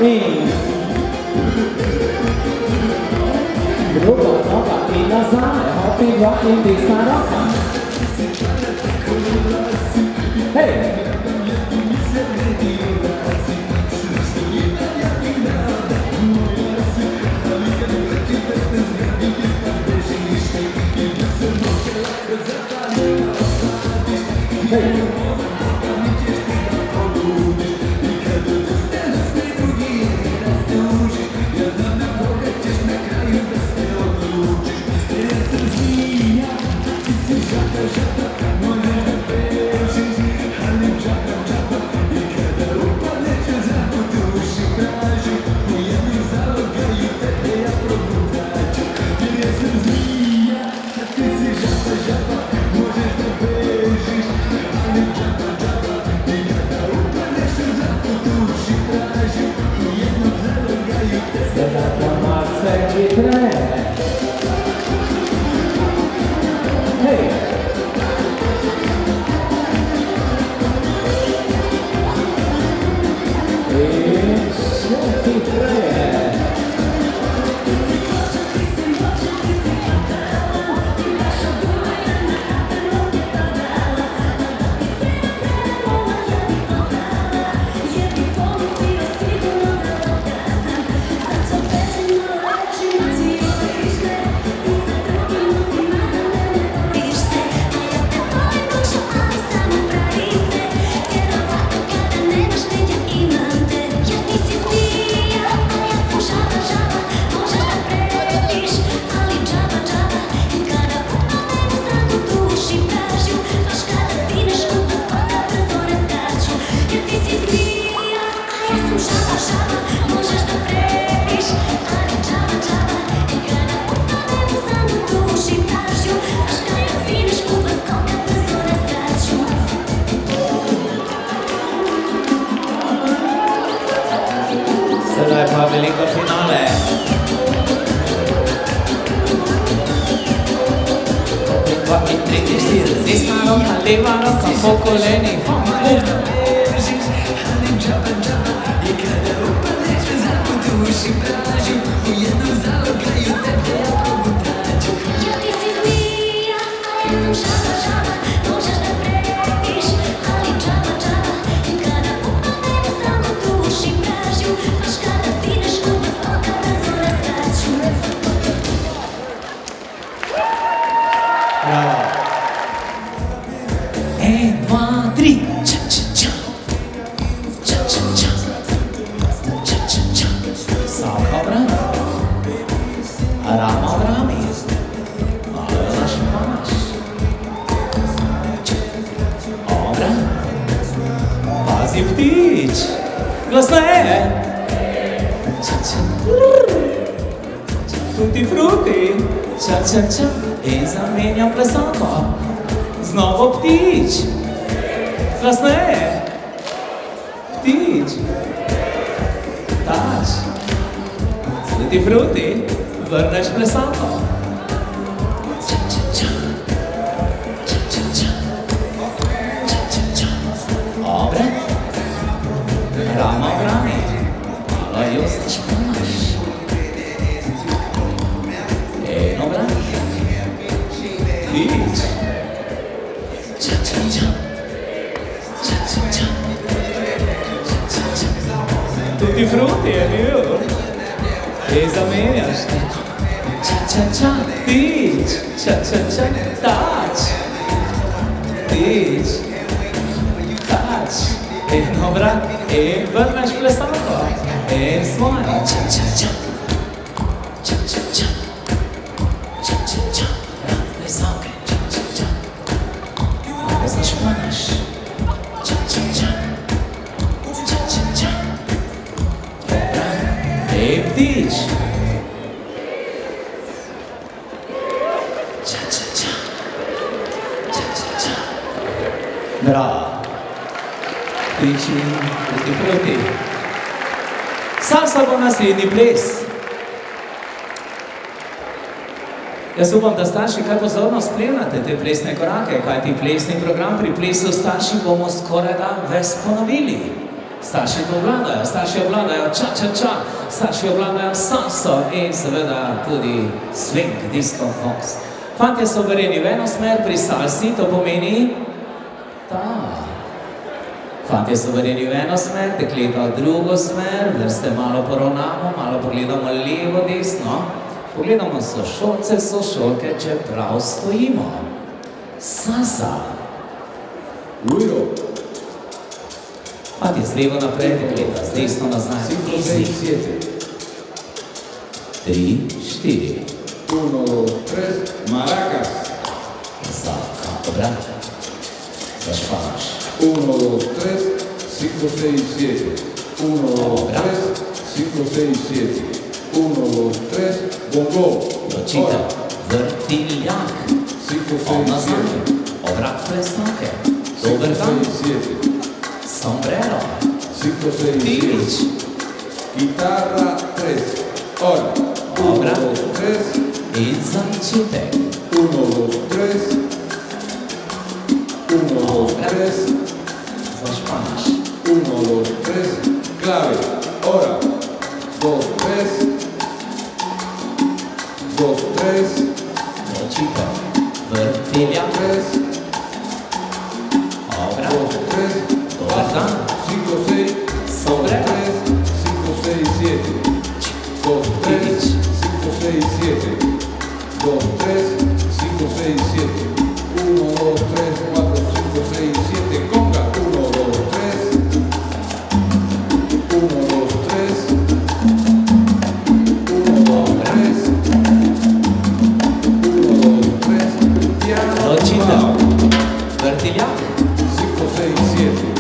In druga noga in nazaj, hopi dva in desna roka. Hej! Sedaj pa veliko finale. Dva in tretji štir, desna roka, leva roka, po kolenih. En, dva, tri, ča, ča, ča. Ča, ča, ča. Ča, ča, ča. Salka obrana. Rama obrami. Malo naš paš. Obrana. Pazi ptič. Glasneje. Ča, ča. Tutti frutti. Ča, ča, ča. In zamenjam plesanko. Znovu ptič. Glasneje. Ptič. Tač. Tutti frutti. Vrneš plesanko. Ča, ča, ča. Ča, ča, ča. Ča, ča, ča. Obrat. Rama obrani. Malo justiš paš. En obrat. Ptič. Ča, ča, ča. Ča, ča, ča. Ča, ča, ča. Tutti frutti je bil. Ti zamenjaš. Ča, ča, ča. Ptič. Ča, ča, ča. Tač. Ptič. Tač. En obrat. En vrneš plesanko. En svojo. Ča, ča, ča. Ča, ča, ča. Ča, ča, ča. Plesanke. Ča, ča, ča. Znaš panaš. Ča, ča, ča. Ča, ča, ča. Ej, ptič. Ča, ča, ča. Ča, ča, ča. Bravo. Ptiči, tutti frutti. Salsa bo naslednji ples. Jaz upam, da starši kar pozorno spremljate te plesne korake, kajti plesni program pri plesu starši bomo skoraj da ves ponovili. Starši obvladajo ča, starši obvladajo salso in seveda tudi swing, disco, fox. Fantje so verjeni v eno smer pri salsi, to pomeni Fantje so verjeni v eno smer, dekleta v drugo smer, vrste malo poravnamo, malo pogledamo levo, desno. Pogledamo sošolce, sošolke, čeprav stojimo. Salsa. Ujro. Fantje z levo naprej, dekleta z desno nazaj. Easy. 3, 4. 1, 3, maracas. Obrat. Za španaš. 1, 2, 3, 5, 6, 7. 1, 2, 3, 5, 6, 7. 1, 2, 3, bongo. Ločitev, vrtiljak. 5, 6, 7. Obrat presnoke. Dober dan. Sombrero. 5, 6, 7. Guitarra 3. Ora. 1, 2, 3. In začetek. 1, 2, 3. 1, 2, 3. Za španaš. 1, 2, 3. Clave. Ora. 2, 3. 2, 3. Ločitev, vrtiljak. 3. Obrat. 2, 3. Dober dan. 5, 6. Sombrero. 5, 6, 7. 2, 3. 5, 6, 7. 2, 3. 5, 6, 7. 1, 2, 3, 4, 5, 6, 7. Conga. 1, 2, 3. 1, 2, 3. 1, 2, 3. 1, 2, 3. Piano. Ločitev, vrtiljak. 5, 6, 7.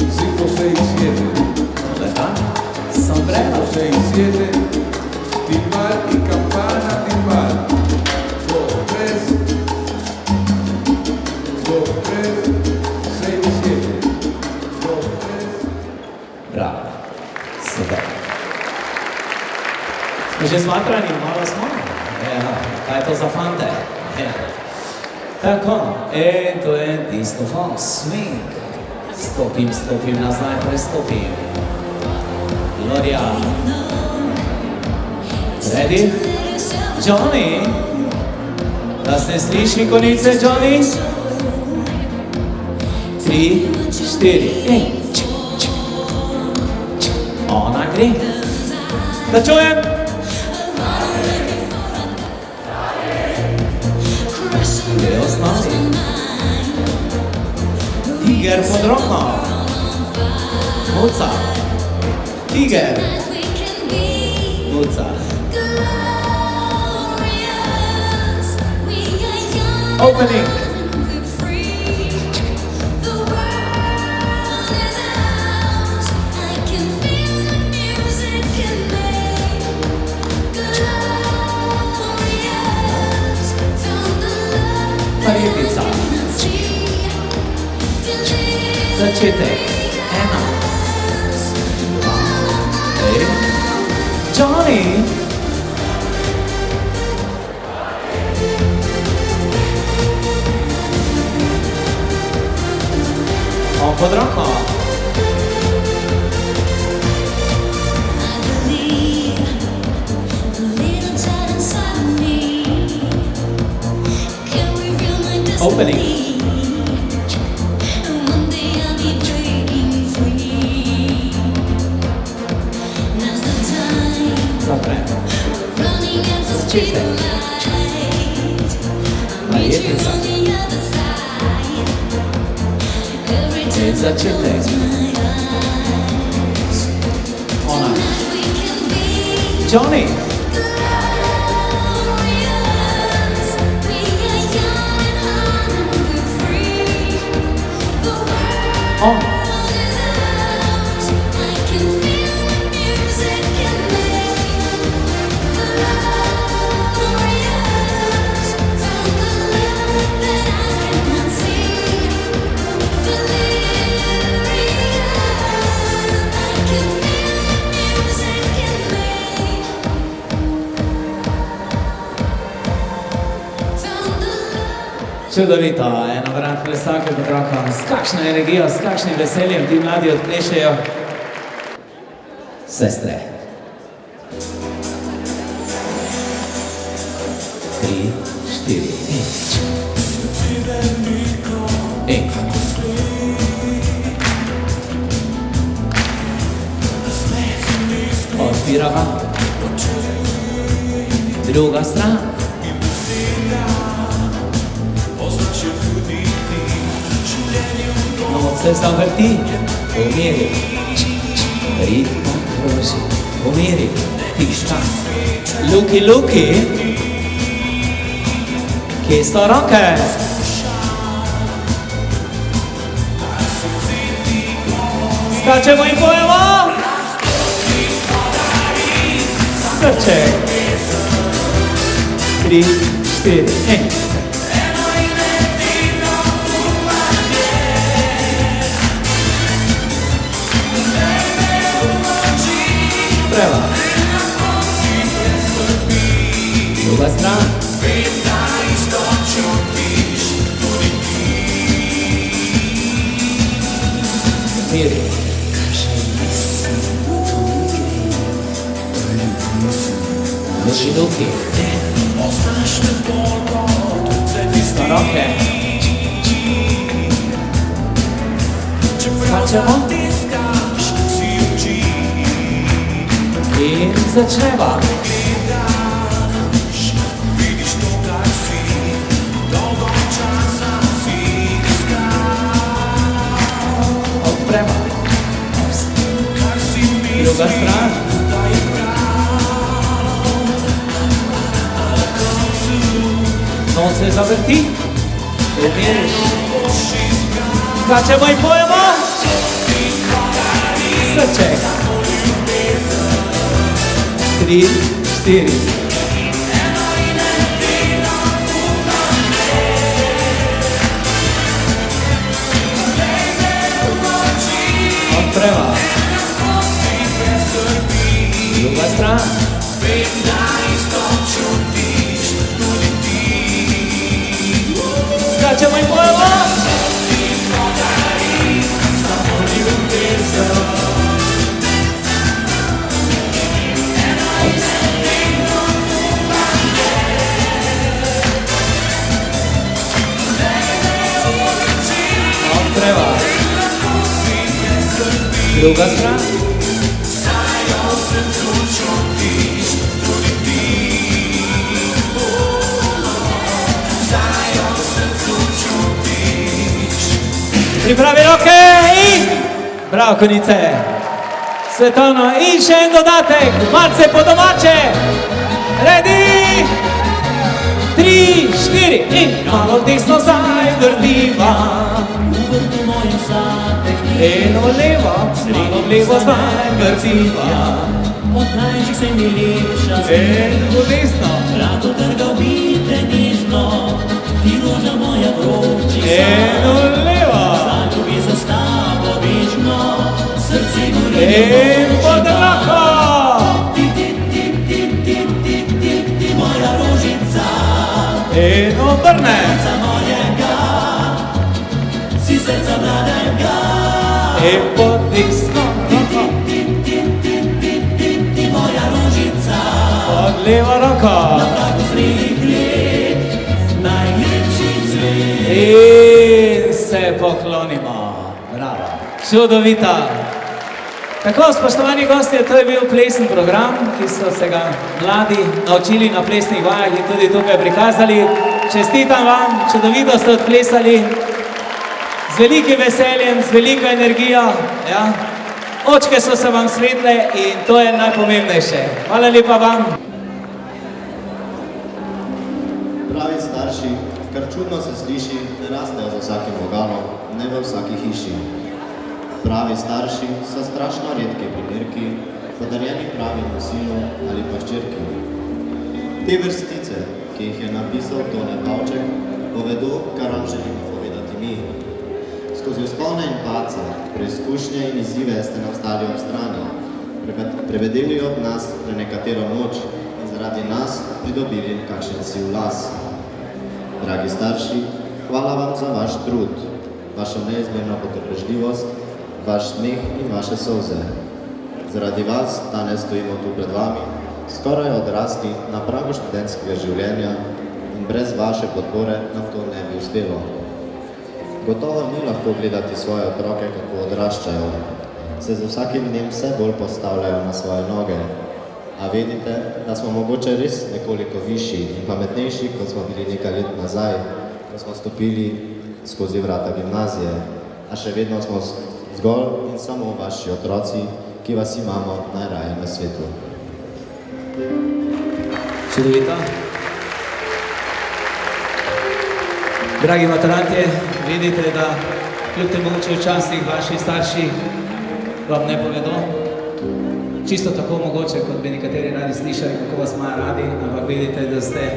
5, 6, 7. Dober dan. Sombrero. 6, 7. Timbal y campana, timbal. 2, 3. 2, 3. 6, 7. 2, 3. Bravo. Super. Smo že smatrani, malo smo. Ja, kaj je to za fante? Ja. Tako, to je disco fox, swing. Stopim nazaj, prestopim. Gloria. Ready? Johnny? Da se sliši konice, Johnny? 3, 4. Ona gre. Da čujem. Gre osnovi. Tiger pod roko. Muca. Tiger. Muca. Opening. Parjetica. Začetek. 1. Johnny. On pod roko. Opening. Zaprem. Začetek. Marjetica. In začetek. Ona. Johnny. On. Čudovito, eno vrat plesalke pod roko. S kakšno energijo, s kakšnim veseljem ti mladi odplešejo. Sestre. 3, 4, 1. Odpirava. Druga stran. Se zavrti, umiri, ritmo kroži, umiri, tišča. Luki, Luki, kje so roke? Skačemo in pojemo! Srček. 3, 4, 1. Prva. Druga stran. Miri. Luči, Luki. Tisto roke. Skačemo. In začneva. Odpremo. Druga stran. Noc se zavrti. Umiriš. Skačemo in pojemo. Srček. 3, 4. Odpreva. Druga stran. Skačemo in pojemo. Odpreva. Druga stran. Pripravi roke in bravo konice. Svetovno in še en dodatek, malce po domače. Ready? 3, 4 in malo desno zdaj vrtiva. Eno levo, malo levo zdaj vrtiva. Od najžih se mi lepša eno desno. Rado trgal bi te nežno, ti roža moja vročica. Eno levo. Sanju bi za stavo večno, srce gori. In pod roko. Ti moja rožica. In obrne. Srca mojega, si srca mladega. In pod desno roko. Ti moja rožica. Pod levo roko. Na pragu zrelih let, najlepši cvet. In se poklonimo. Bravo. Čudovita. Tako, spoštovani gostje, to je bil plesni program, ki so se ga mladi naučili na plesnih vajah in tudi tukaj prikazali. Čestitam vam, čudovito ste odplesali, z velikim veseljem, z veliko energijo. Ja. Očke so se vam svetle in to je najpomembnejše. Hvala lepa vam. Pravi starši, kar čudno se sliši, ne rastejo za vsakim vogalom, ne v vsaki hiši. Pravi starši so strašno redki primerki, podarjeni pravim sinu ali pa hčerki. Te vrstice, ki jih je napisal Tone Pavček, povedo, kar vam želimo povedati mi. Skozi vzpone in pace, preizkušnje in izzive ste nam stali ob strani, prevedeli od nas prenekatero noč in zaradi nas pridobili kakšen siv las. Dragi starši, hvala vam za vaš trud, vašo neizmerno potrpežljivost, vaš smeh in vaše solze. Zaradi vas danes stojimo tu pred vami, skoraj odrasli na pragu študentskega življenja in brez vaše podpore nam to ne bi uspelo. Gotovo ni lahko gledati svoje otroke, kako odraščajo, se z vsakim dnem vse bolj postavljajo na svoje noge. A vedite, da smo mogoče res nekoliko višji in pametnejši, kot smo bili nekaj let nazaj, ko smo stopili skozi vrata gimnazije, a še vedno smo zgolj in samo vaši otroci, ki vas imamo najraje na svetu. Čudovito. Dragi maturantje, vidite, da kljub temu, če včasih vaši starši vam ne povedo, čisto tako mogoče, kot bi nekateri radi slišali, kako vas imajo radi, ampak vidite, da ste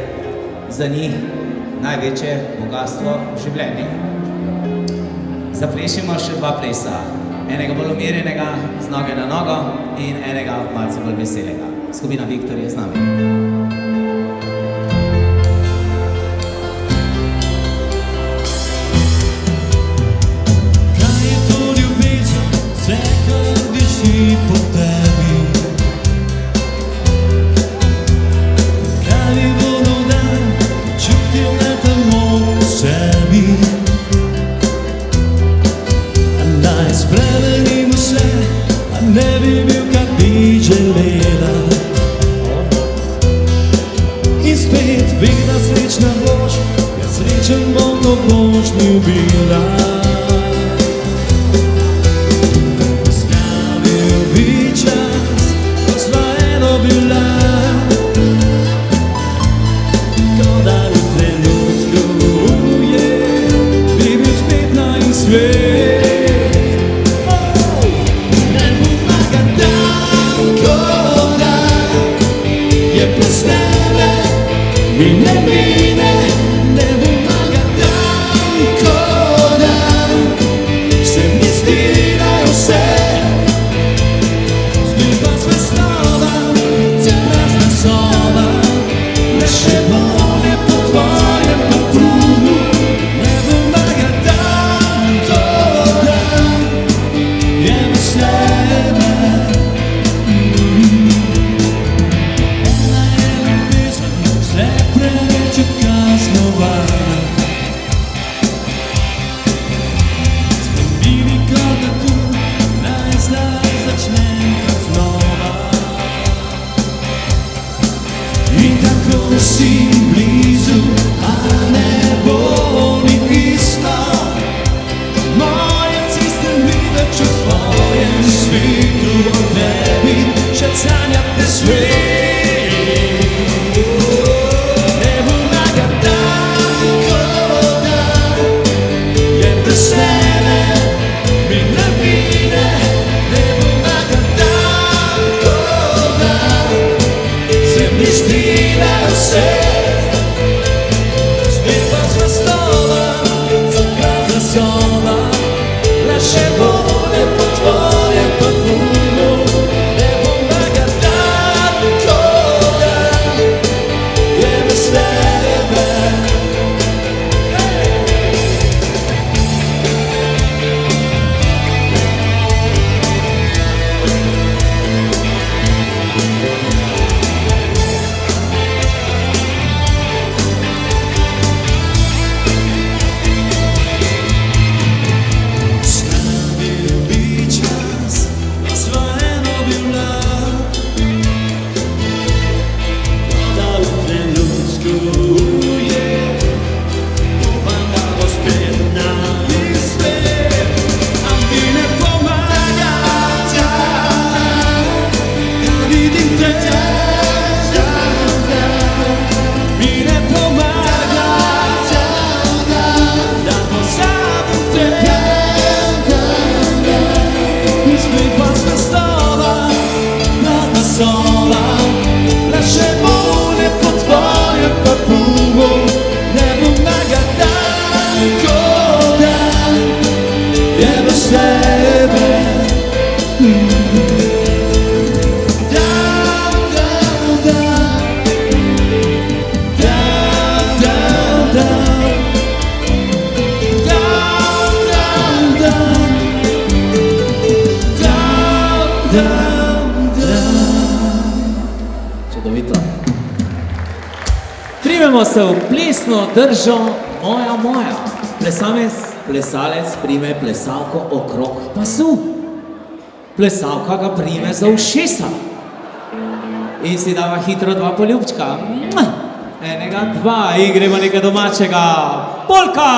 za njih največje bogatstvo v življenju. Zaplešimo še dva plesa. Enega bolj umirjenega, z noge na nogo, in enega malce bolj veselega. Skupina Viktor je z nami. Kaj je to ljubezen, vse kar diši po tebi? Kaj bi bilo dan, čutil ne temo v sebi? A naj spremenim vse, a ne bi bil, kak bi želela. In spet vedna srečna boš, jaz srečen bom, ko boš ljubila. Slavil bi čas, ko sva eno bila, ko da v trenutku ujet, bi bil spet na in svet. Ne pomaga dan, ko dan je brez tebe in ne mine. Ne pomaga dan, ko dan se mi zdi, da je vse zgodba zvezdova, prazna soba, le še bolje po tvojem parfumu. Ne pomaga dan, ko dan je brez tebe. Ena je ljubezen, vse prej Sprememo se v plesno držo Moja moja. Plesalec prime plesalko okrog pasu. Plesalka ga prime za ušesa. In si dava hitro 2 poljubčka. Enega, 2 in gremo nekaj domačega. Polka!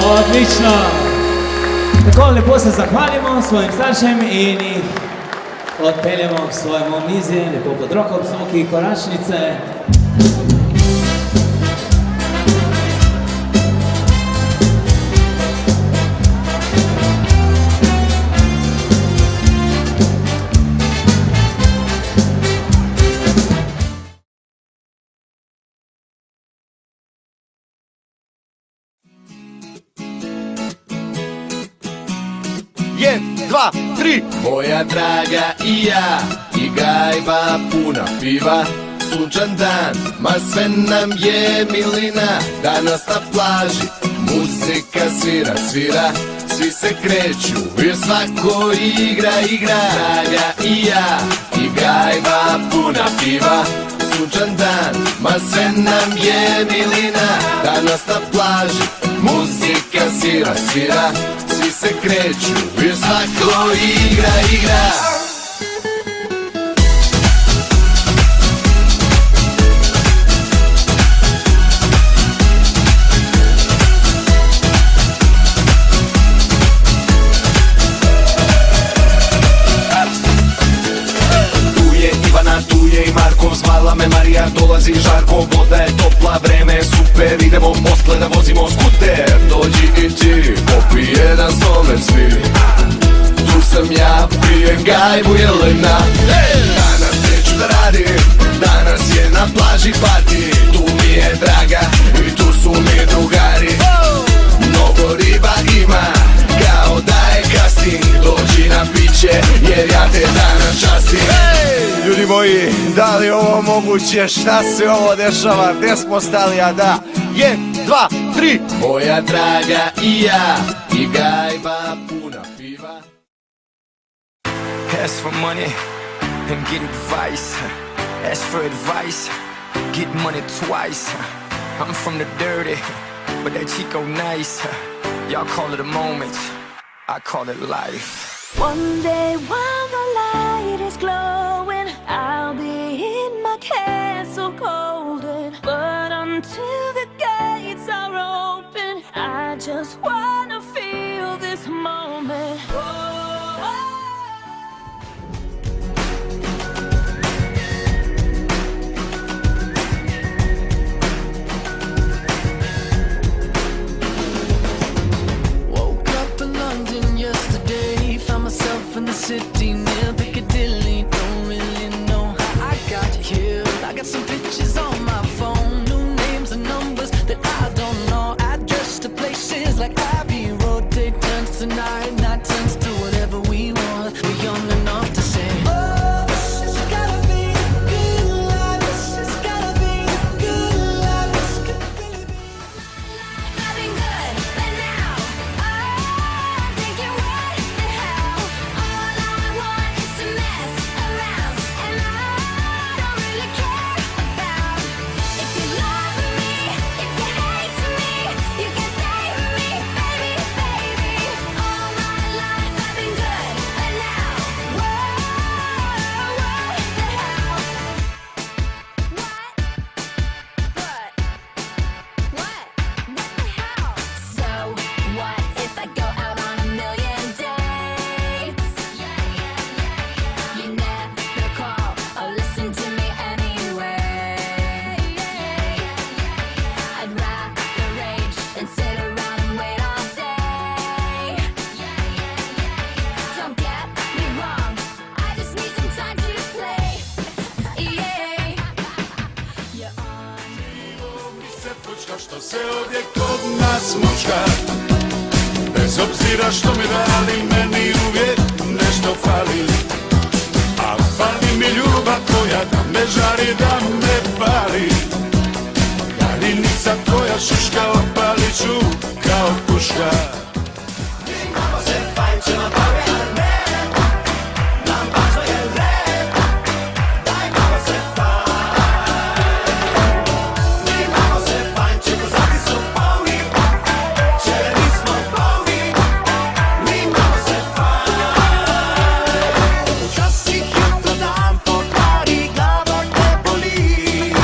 Odlično. Tako lepo se zahvalimo svojim staršem in jih odpeljemo k svojemu mizi, lepo pod roko, soki, koračnice. Dva, tri. Moja draga i ja, i gajba puna piva, sunčan dan, ma sve nam je milina. Danas na plaži, muzika svira, svi se kreću, jer svako igra. Draga i ja, i gajba puna piva, sunčan dan, ma sve nam je milina. Danas na plaži, muzika svira, svi se kreću, jer svako igra. skuter, idemo posle da vozimo skuter. Dođi i ti, popi jedan somer svi. Tu sam ja, pijem gajbu jelena. Danas neću da radim, danas je na plaži party. Tu mi je draga i tu su mi drugari. Mnogo riba ima, kao da je casting. Dođi na piće, jer ja te danas častim. Ljudi moji, da li je ovo moguće? Šta se ovo dešava? Gde smo stali, a da? 1, 2, 3. Moja draga i ja, i gajba puna piva. Ask for money and get advice. Ask for advice, get money twice. I'm from the dirty, but that Chico nice. Y'all call it a moment, I call it life. One day while the light is glowing, I'll be in my castle golden. But until the gates are open, I just wanna feel this moment. Woke up in London yesterday, found myself in the city near Piccadilly. Don't really know how I got here. I got some pictures on my phone, new names and numbers that I don't know. Address to places like Abbey Road. Day turns to night, night turns to whatever we want. We're young enough to say, oh, this has gotta be a good life. This has gotta be a good life. This could really be Having good, but now I'm thinking, what the hell? All I want is to mess around, and I don't really care about if you love me, if you hate me. You can save me, baby, baby. All my life I've been good, but now, whoa, what the hell? What the hell? So what if I go out on a million dates? You never call or listen to me anyway. I'd rather rage than sit around and wait all day. Don't get me wrong, I just need some time to play. You're on Mi se pučka što se ovdje kod nas mučka. Bez obzira što mi dali, meni uvijek nešto fali. A fali mi ljubav koja da me žari, da me pali. Daljinica tvoja šuška, opalit ću kao puška. Imamo se fajn, ćemo baviti, ali ne. Nam važno je rep. Daj malo se fajn. Imamo se fajn, ćemo zati su poli. Čeli smo boli. Imamo se fajn. Časih jutro dan pokvari, glava te boli.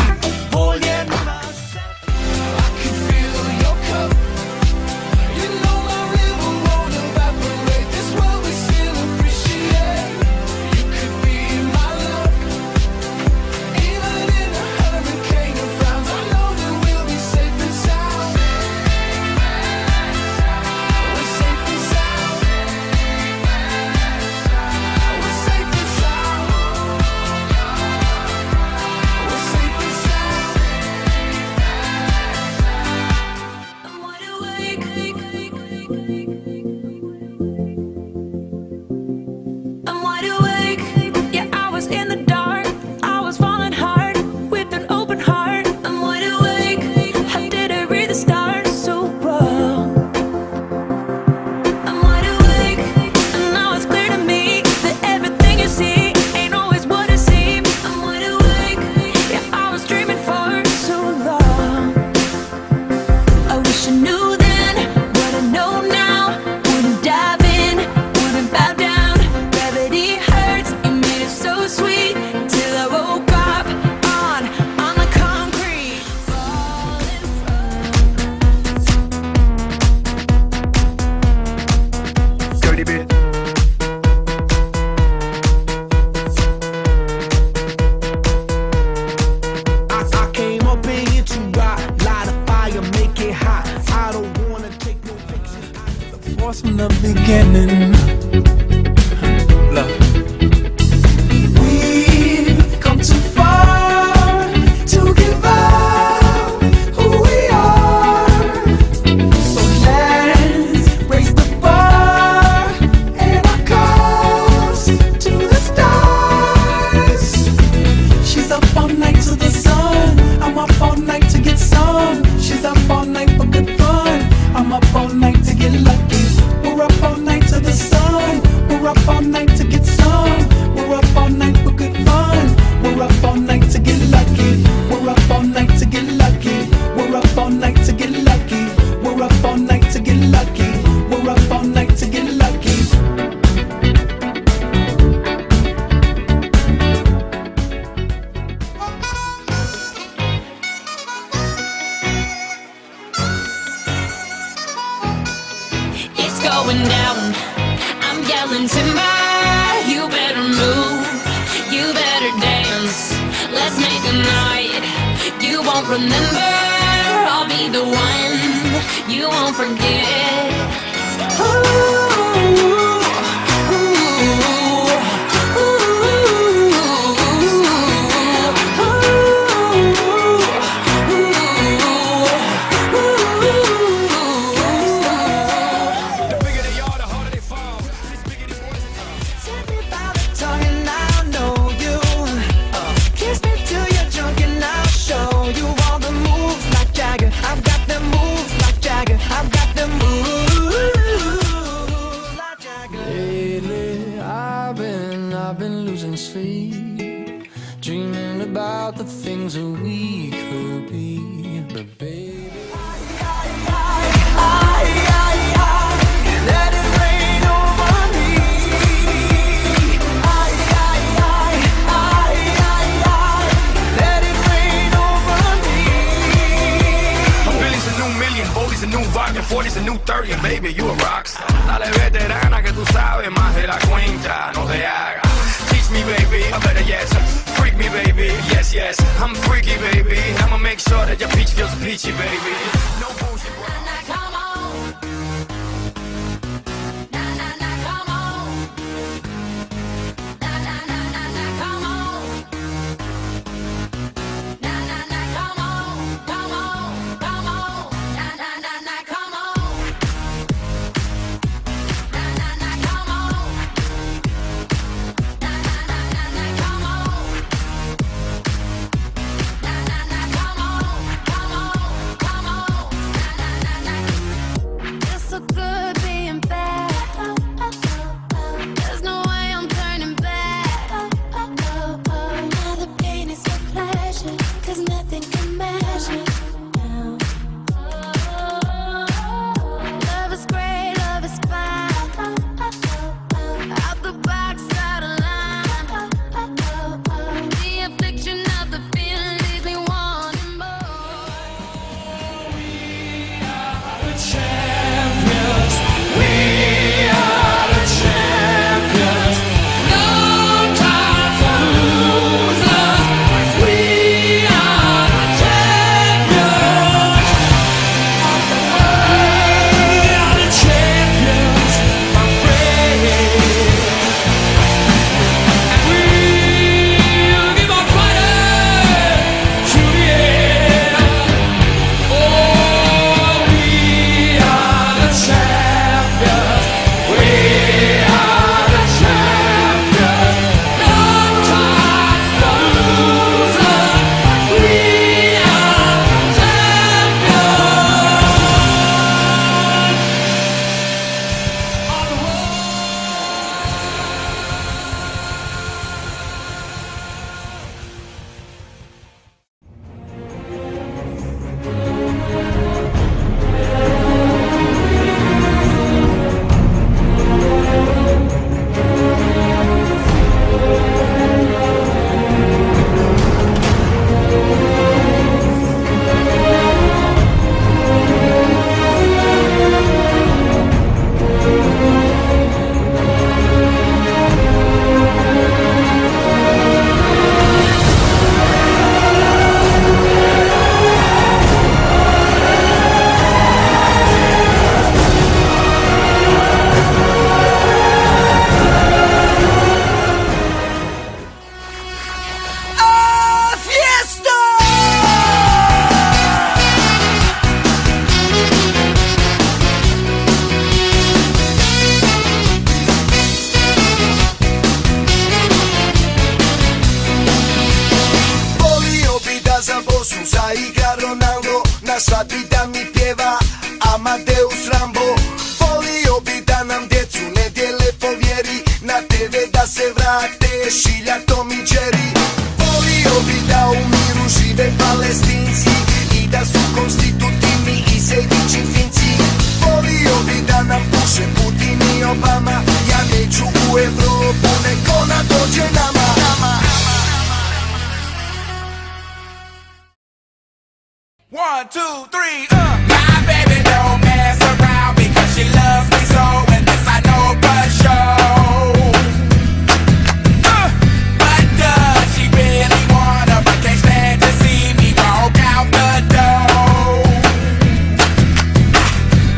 yours from the beginning. Love. We've come too far to give up who we are. So let's raise the bar and our cups to the stars. She's up all night to the sun. I'm up all night to get some. She's up all night for good fun. I'm up all night to get lucky. We're up all night to the sun. We're up all night to get some. We're up all night for good fun. We're up all night to get lucky. We're up all night to get lucky. We're up all night to get lucky. We're up all night to get lucky. We're up all night to get lucky. It's going down. I'm yelling timber. You better move. You better dance. Let's make a night you won't remember. I'll be the one you won't forget. Ooh, ooh, Tongue and I'll know you. Kiss me till you're drunk and I'll show you all the moves like Jagger. I've got the moves like Jagger. I've got the moves like Jagger. Lately, I've been losing sleep, dreaming about the things that we could be. But baby, let it rain over me. Let it rain over me. A Billy's a new million, Boldy's a new vibe, and 40's a new 30, and baby, you a rockstar. Dale veterana que tú sabes más de la cuenta, no te hagas. Teach me, baby, I better yes. Freak me, baby, yes, yes. I'm freaky, baby. I'ma make sure that your peach feels peachy, baby. No bullshit, bro. Come on. Na na na, come on. Na na na na na, come on. Na na na, come on, come on, come on. Na na na na, come on. Na na na, come on. Na na na na na, come on. Na na na, come on, come on, come on. 1, 2, 3, My baby don't mess around because she loves me so, and this I know for sure. But does she really wanna, but can't stand to see me walk out the door?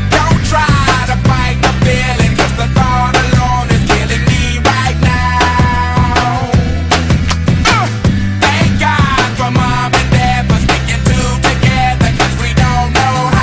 Don't try to fight the feeling, 'cause the thought alone is killing me right now. Thank God for mom and dad for sticking two together, 'cause we don't know how.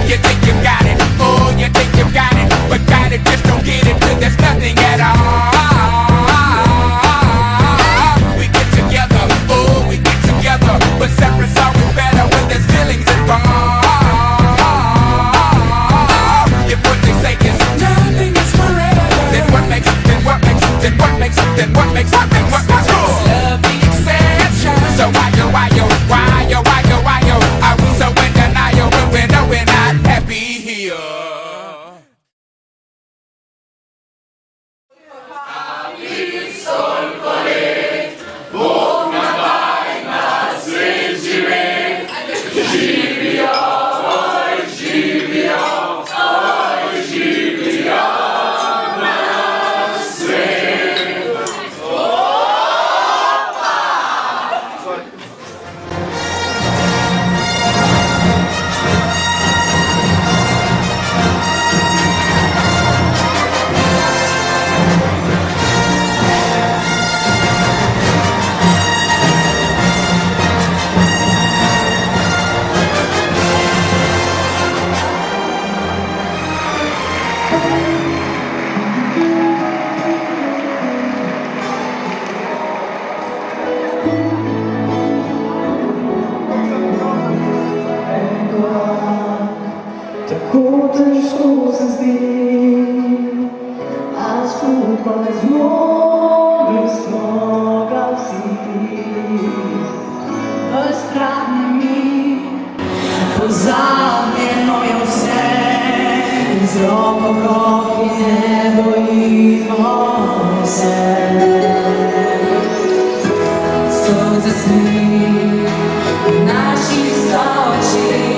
You think you got it, oh, you think you got it, but got it, just don't get it till there's nothing at all. We get together, oh, we get together, but separate's always better when there's feelings involved. If what they say is nothing is forever, then what makes it, then what makes it, then what makes it, then what makes it, then what makes it? Love the exception. So why are we so in denial when we know we're not happy here? Tako težko se zdi, a skupaj zmogli smo ga vsi. Vztrajni mi, pozabljeno je vse, z roko v roki ne bojimo se. Sonce sni naših očeh,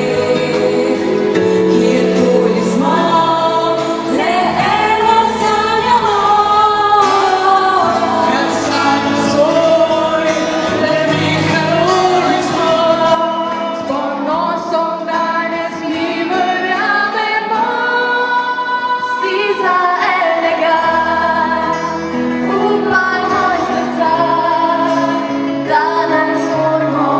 Danes moramo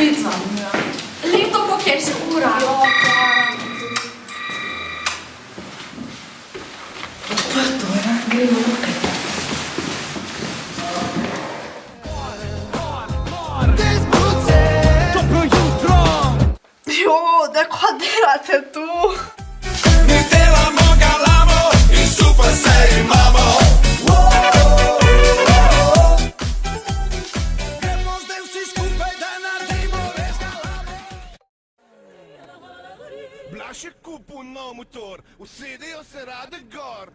šprica. Leto, koliko je že ura. Odprto, ja? Gremo tukaj. Jo, da kva delate tu? Mi delamo, galamo in super se imamo. Gremo zdaj vsi skupaj, da naredimo res galamo. Blaž je kupil nov motor, usedejo se rade gor.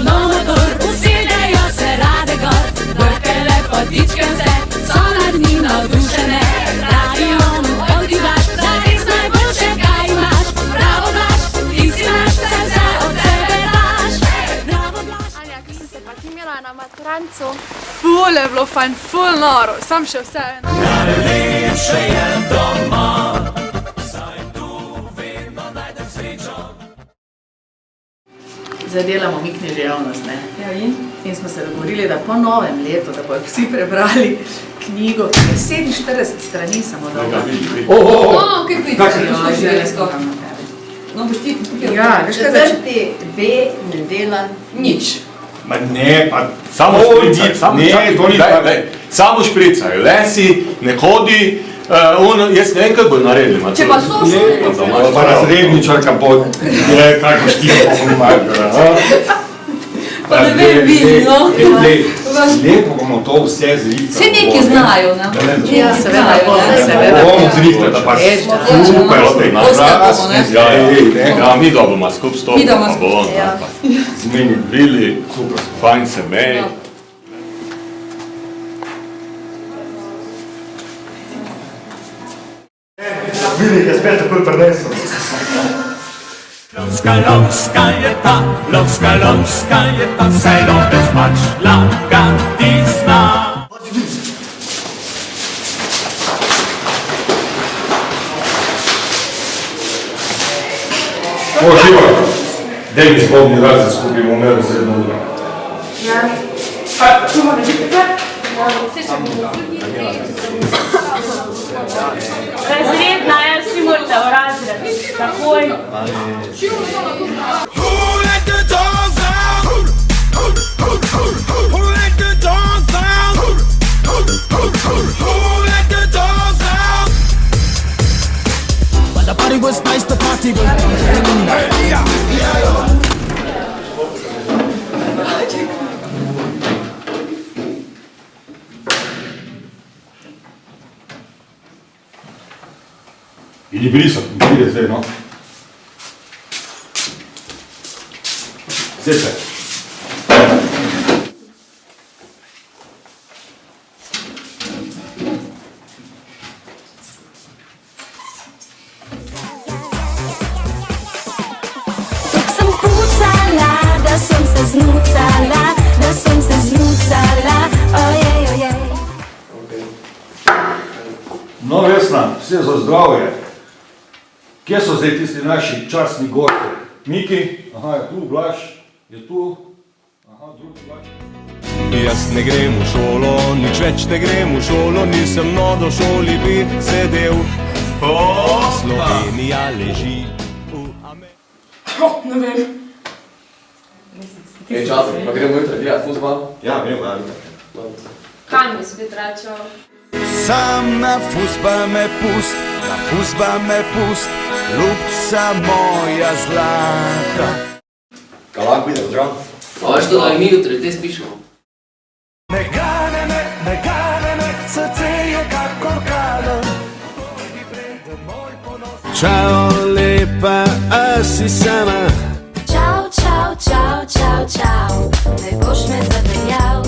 Nov motor, usedejo se rade gor, brkele potičke vse, so nad njim navdušene. Pravijo mu odigraš, zares najboljše, kaj imaš. Bravo Blaž, ti si naš, vse od sebe daš. Bravo Blaž. Anja, kaj si se pa ti imela na maturancu? Ful je bilo fajn, ful noro, sam še vse eno. Najlepše je doma, saj tu vedno najdem srečo. Zdaj delamo mi književnost, ne? Ja, in? In smo se dogovorili, da po novem letu, da bodo vsi prebrali knjigo, ki je 47 strani samo dolga. Kaj priči? No, boš ti tukaj. Ja, veš kaj začeti? B ne dela nič. Ma ne, pa samo špricaj, samo špricaj, lesi, ne hodi, jaz ne vem, kaj bo naredili. Če pa so pa razredničarka bo, kako štiri pomaga. Pa ne vem, vidi, no. Lepo bomo to vse zrihtali. Vsi neki znajo, ne? Ja, seveda. Bomo zrihtali, da pa super spet. Ja, mi da bomo skup stopili, pa bomo. Zmeni bili, fajn se mej. Vidi, je spet takoj prinesel. Lovska je ta, lovska je ta, saj lovec pač lagati zna. O, Živa, daj mi spodnji razred skupaj, bomo imeli sredno uro. Ja. Tu mora biti kaj? Vse še bomo Razredna, jaz si morate v razred. Takoj. Who let the dogs out? Who let the dogs out? Who let the dogs out? But the party was nice, the party was Idi brisati, pride zdaj, no. Sede. Tuk sem pucala, da sem se znucala, ojej, ojej. No, Vesna, vse za zdravje. Kje so zdaj tisti naši častni gosti? Miki, aha, je tu, Blaž, je tu, aha, drugi Blaž. Jaz ne grem v šolo, nič več ne grem v šolo, nisem do šoli bi sedel. Slovenija leži v Ameriki. Ne vem. Ej, časem, pa gremo jutri delati fuzbal? Ja, gremo, ja. Kam bi spet račal? Sam na fuzbal me pust, ljubca moja zlata. Kaj lahko videl, zdrav? A veš to, da mi jutri te spišemo? Ne gane me, srce je kakor kalen. Čao lepa, a si sama. Čau, čau, čau, čau, čau, ne boš me zapeljal,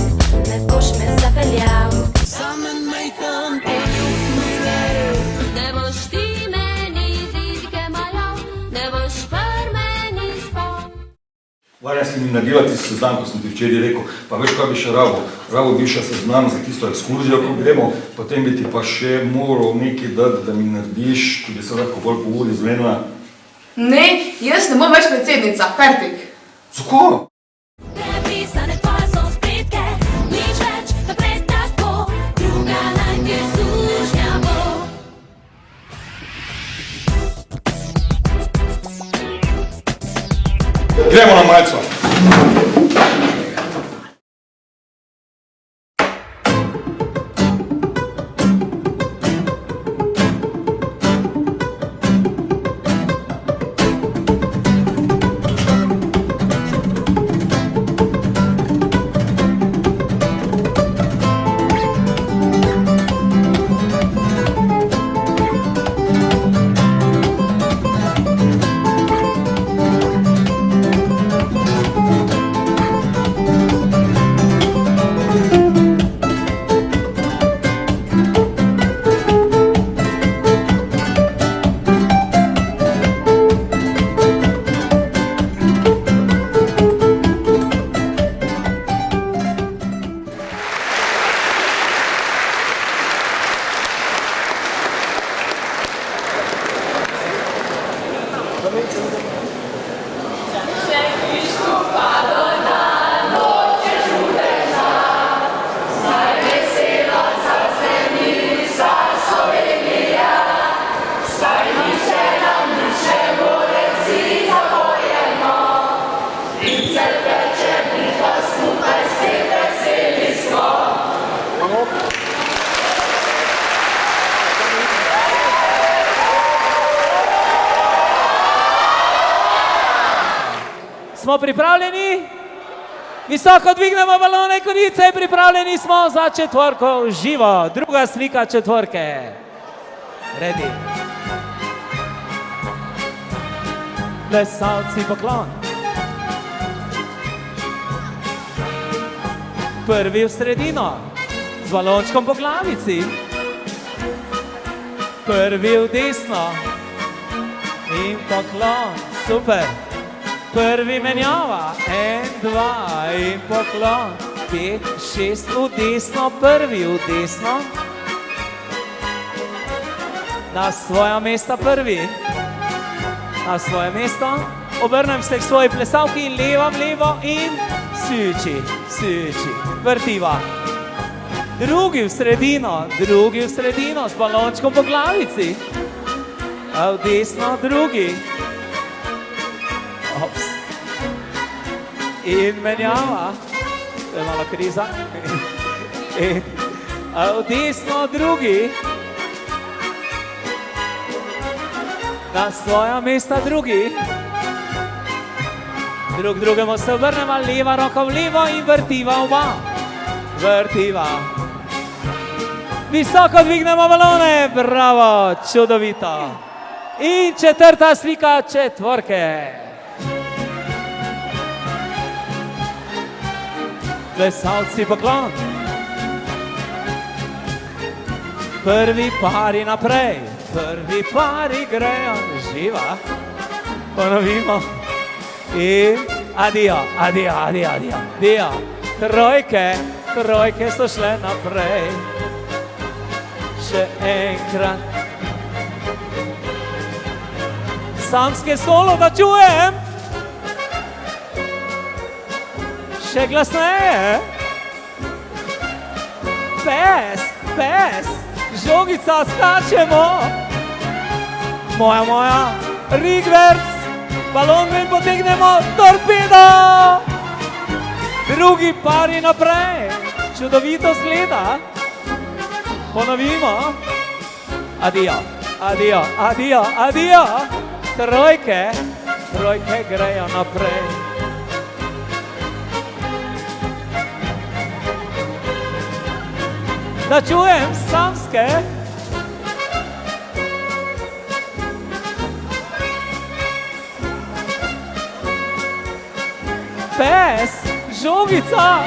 ne boš me zapeljal. Samo majhen poljub mi le, ne boš ti meni zizke majal, ne boš kar meni spal. Varjam si mi naredila tisti seznam, ko sem ti včeraj rekel, pa veš, kaj bi še rabo bi še seznam za tisto ekskurzijo, ko gremo, potem bi ti pa še moral nekaj dati, da mi narediš, ki bi se lahko bolj po uri zmenila. Ne, jaz ne bom več predsednica, fertik. Zakaj? Gremo na malco. Smo pripravljeni? Visoko dvignemo balone, konice, pripravljeni smo za četvorko živo. Druga slika četvorke. Ready. Plesalci poklon. Prvi v sredino, z balončkom po glavici. Prvi v desno in poklon, super. Prvi menjava, 1, 2 in poklon, 5, 6 v desno, prvi v desno. Na svoja mesta prvi, na svoje mesto, obrnem se k svoji plesalki in levo in suči, vrtiva. Drugi v sredino, s balončkom po glavici. A v desno drugi. Ops. In menjava, to je malo kriza. A v desno drugi. Na svoja mesta drugi. Drugemu se obrnemo, leva roka v levo in vrtiva oba. Vrtiva. Visoko dvignemo balone, bravo, čudovito. In četrta slika četvorke. Plesalci poklon. Prvi pari naprej, prvi pari grejo, živa. Ponovimo. In adio. Trojke so šle naprej. Še enkrat. Samske solo da čujem. Še glasneje. Pes, žogica, skačemo. Moja, rigverc, balon ven potegnemo, torpedo. Drugi pari naprej, čudovito zgleda. Ponovimo. Adio. Trojke grejo naprej. Da čujem samske. Pes, žogica,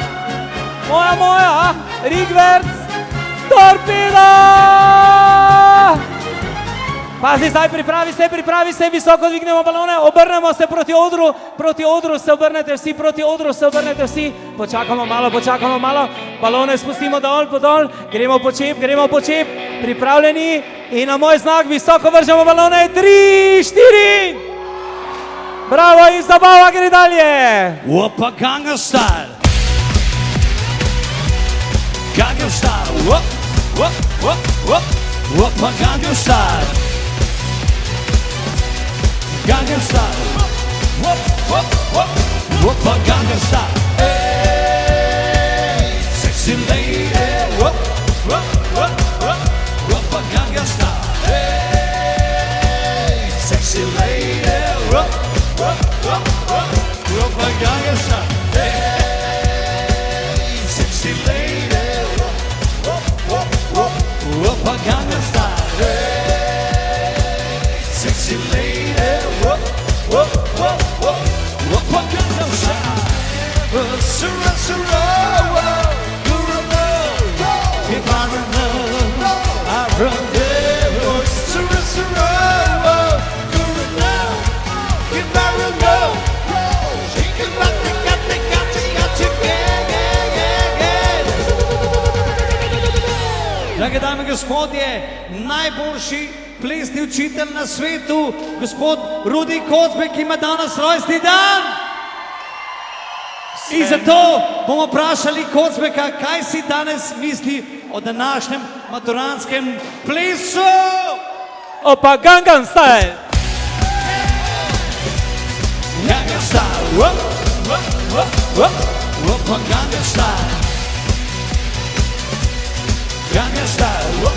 moja, rigverc, torpeda! Pazi, zdaj pripravi se, visoko dvignemo balone, obrnemo se proti odru se obrnete vsi, počakamo malo, balone spustimo dol, gremo po čep, pripravljeni in na moj znak visoko vržemo balone, 3, 4, bravo in zabava gre dalje. Opa, Gangnam Style. Gangnam Style, Opa, Gangnam Style. Gangnam Style, Opa, Gangnam Style. Hey, sexy lady, Opa, Gangnam Style. Hey, sexy lady, Opa, Gangnam Style. Hey, sexy lady, Opa, Gangnam Style. Hey, sexy lady, Opa, Gangnam Style. Surah, surah, if I run there. Surah, surah, if I run shake it, got to, Drage dame in gospodje, najboljši plesni učitelj na svetu, gospod Rudi Kozbek, ima danes rojstni dan. In zato bomo vprašali Kozbeka, kaj si danes misli o današnjem maturantskem plesu. Opa, Gangnam Style. Gangnam Style, Opa, Gangnam Style. Gangnam Style,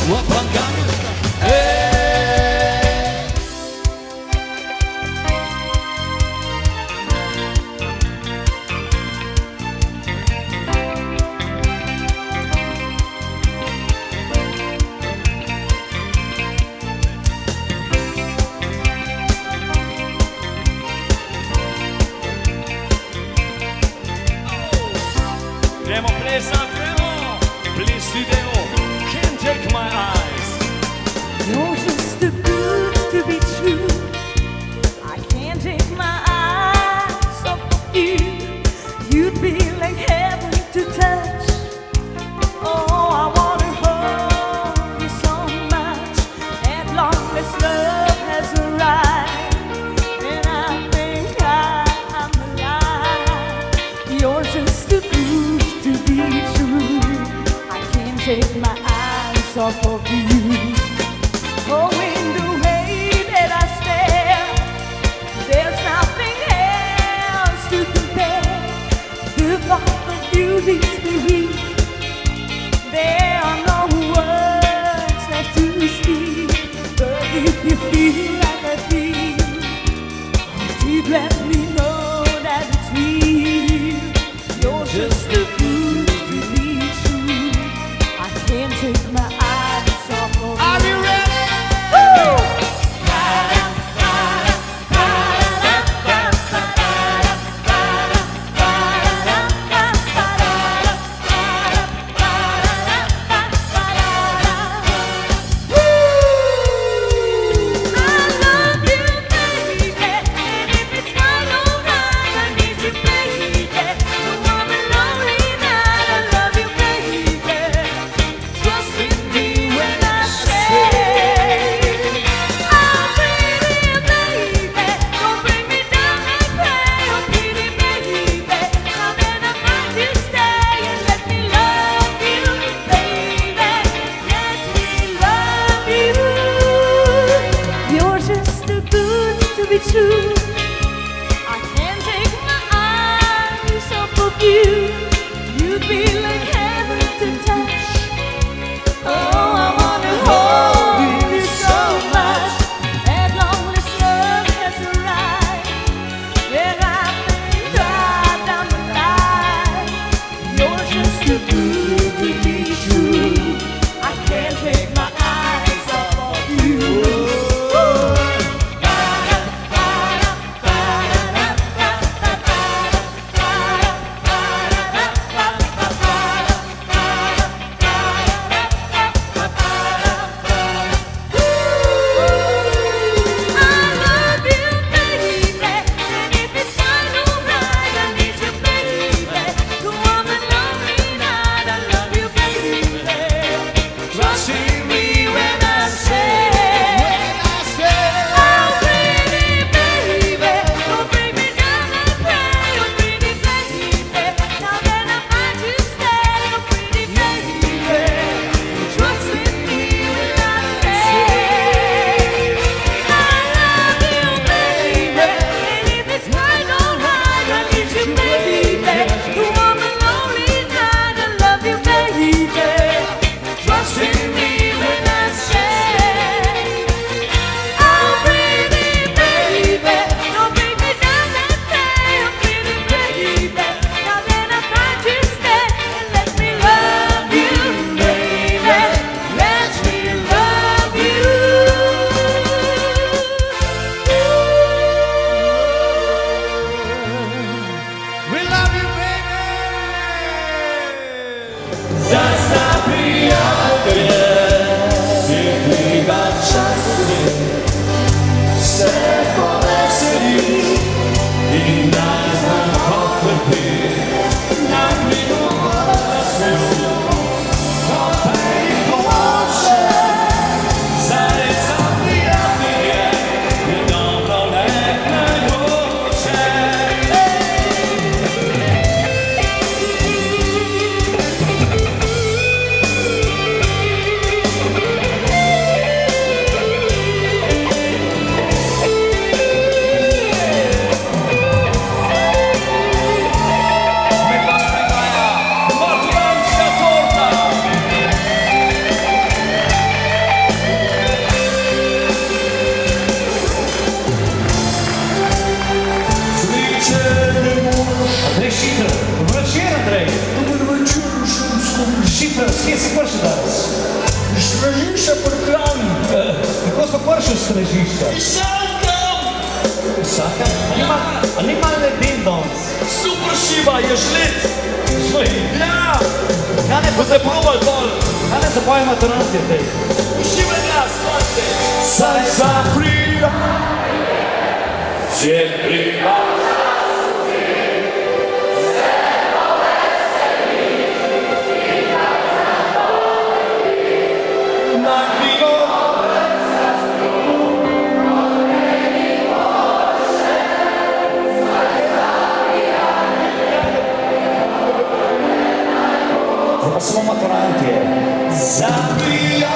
Opa, Gangnam Style. Hey. Gremo plesat, gremo, ples video, can't take my eyes. You're just too good to be true. I can't take my eyes off of you. You'd be like heaven to touch. Oh, I wanna hold you so much. At long as love has arrived, and I think I'm alive. You're just too good to be true. I can't take my eyes off of you. Oh, in the way that I stare, there's nothing else to compare. The thought of you leaves me weak. There are no words left to speak. But if you feel like I feel, you'd let me know that it's real. You're just too good to be true. I can't take my eyes off of you. Are you ready? True. I can't take my eyes off of you. You'd be like heaven to touch. Oh, I wanna hold you so much. As long as love has arrived, and I think right down the line, you're just too good to be true. I can't take my eyes off of you. snežišča. Vsaka? A nima leden danes? Super šiva, je žlit. Žlit? Ja. Kaj ne boste probali dol? Kaj ne zapoje maturantje tej? Uživaj glas, stojte. Saj zaprija. Če prija. Pa smo maturantje. Zabijanje.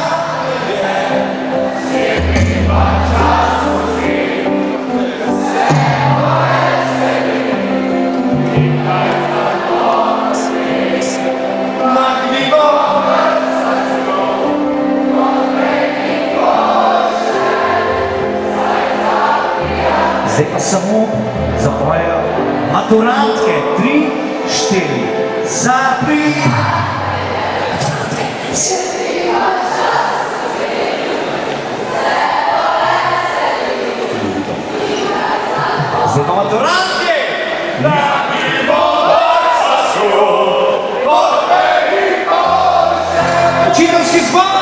Zdaj pa samo zapojejo maturantke. 3, 4. Zabijanje. Zdaj pa maturantje! Učiteljski zbor!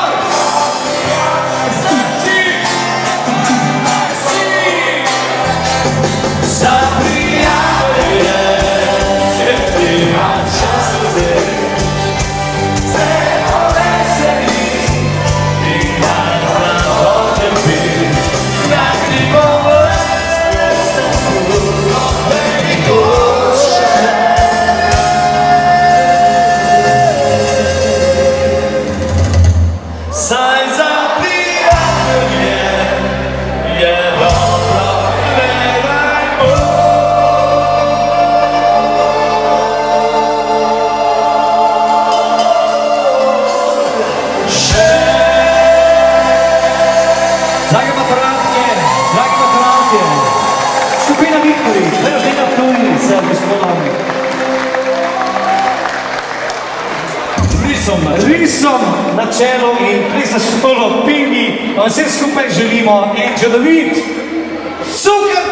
Risom na čelu in plesna šolo Pingi, vam vsem skupaj želimo en čudovit, super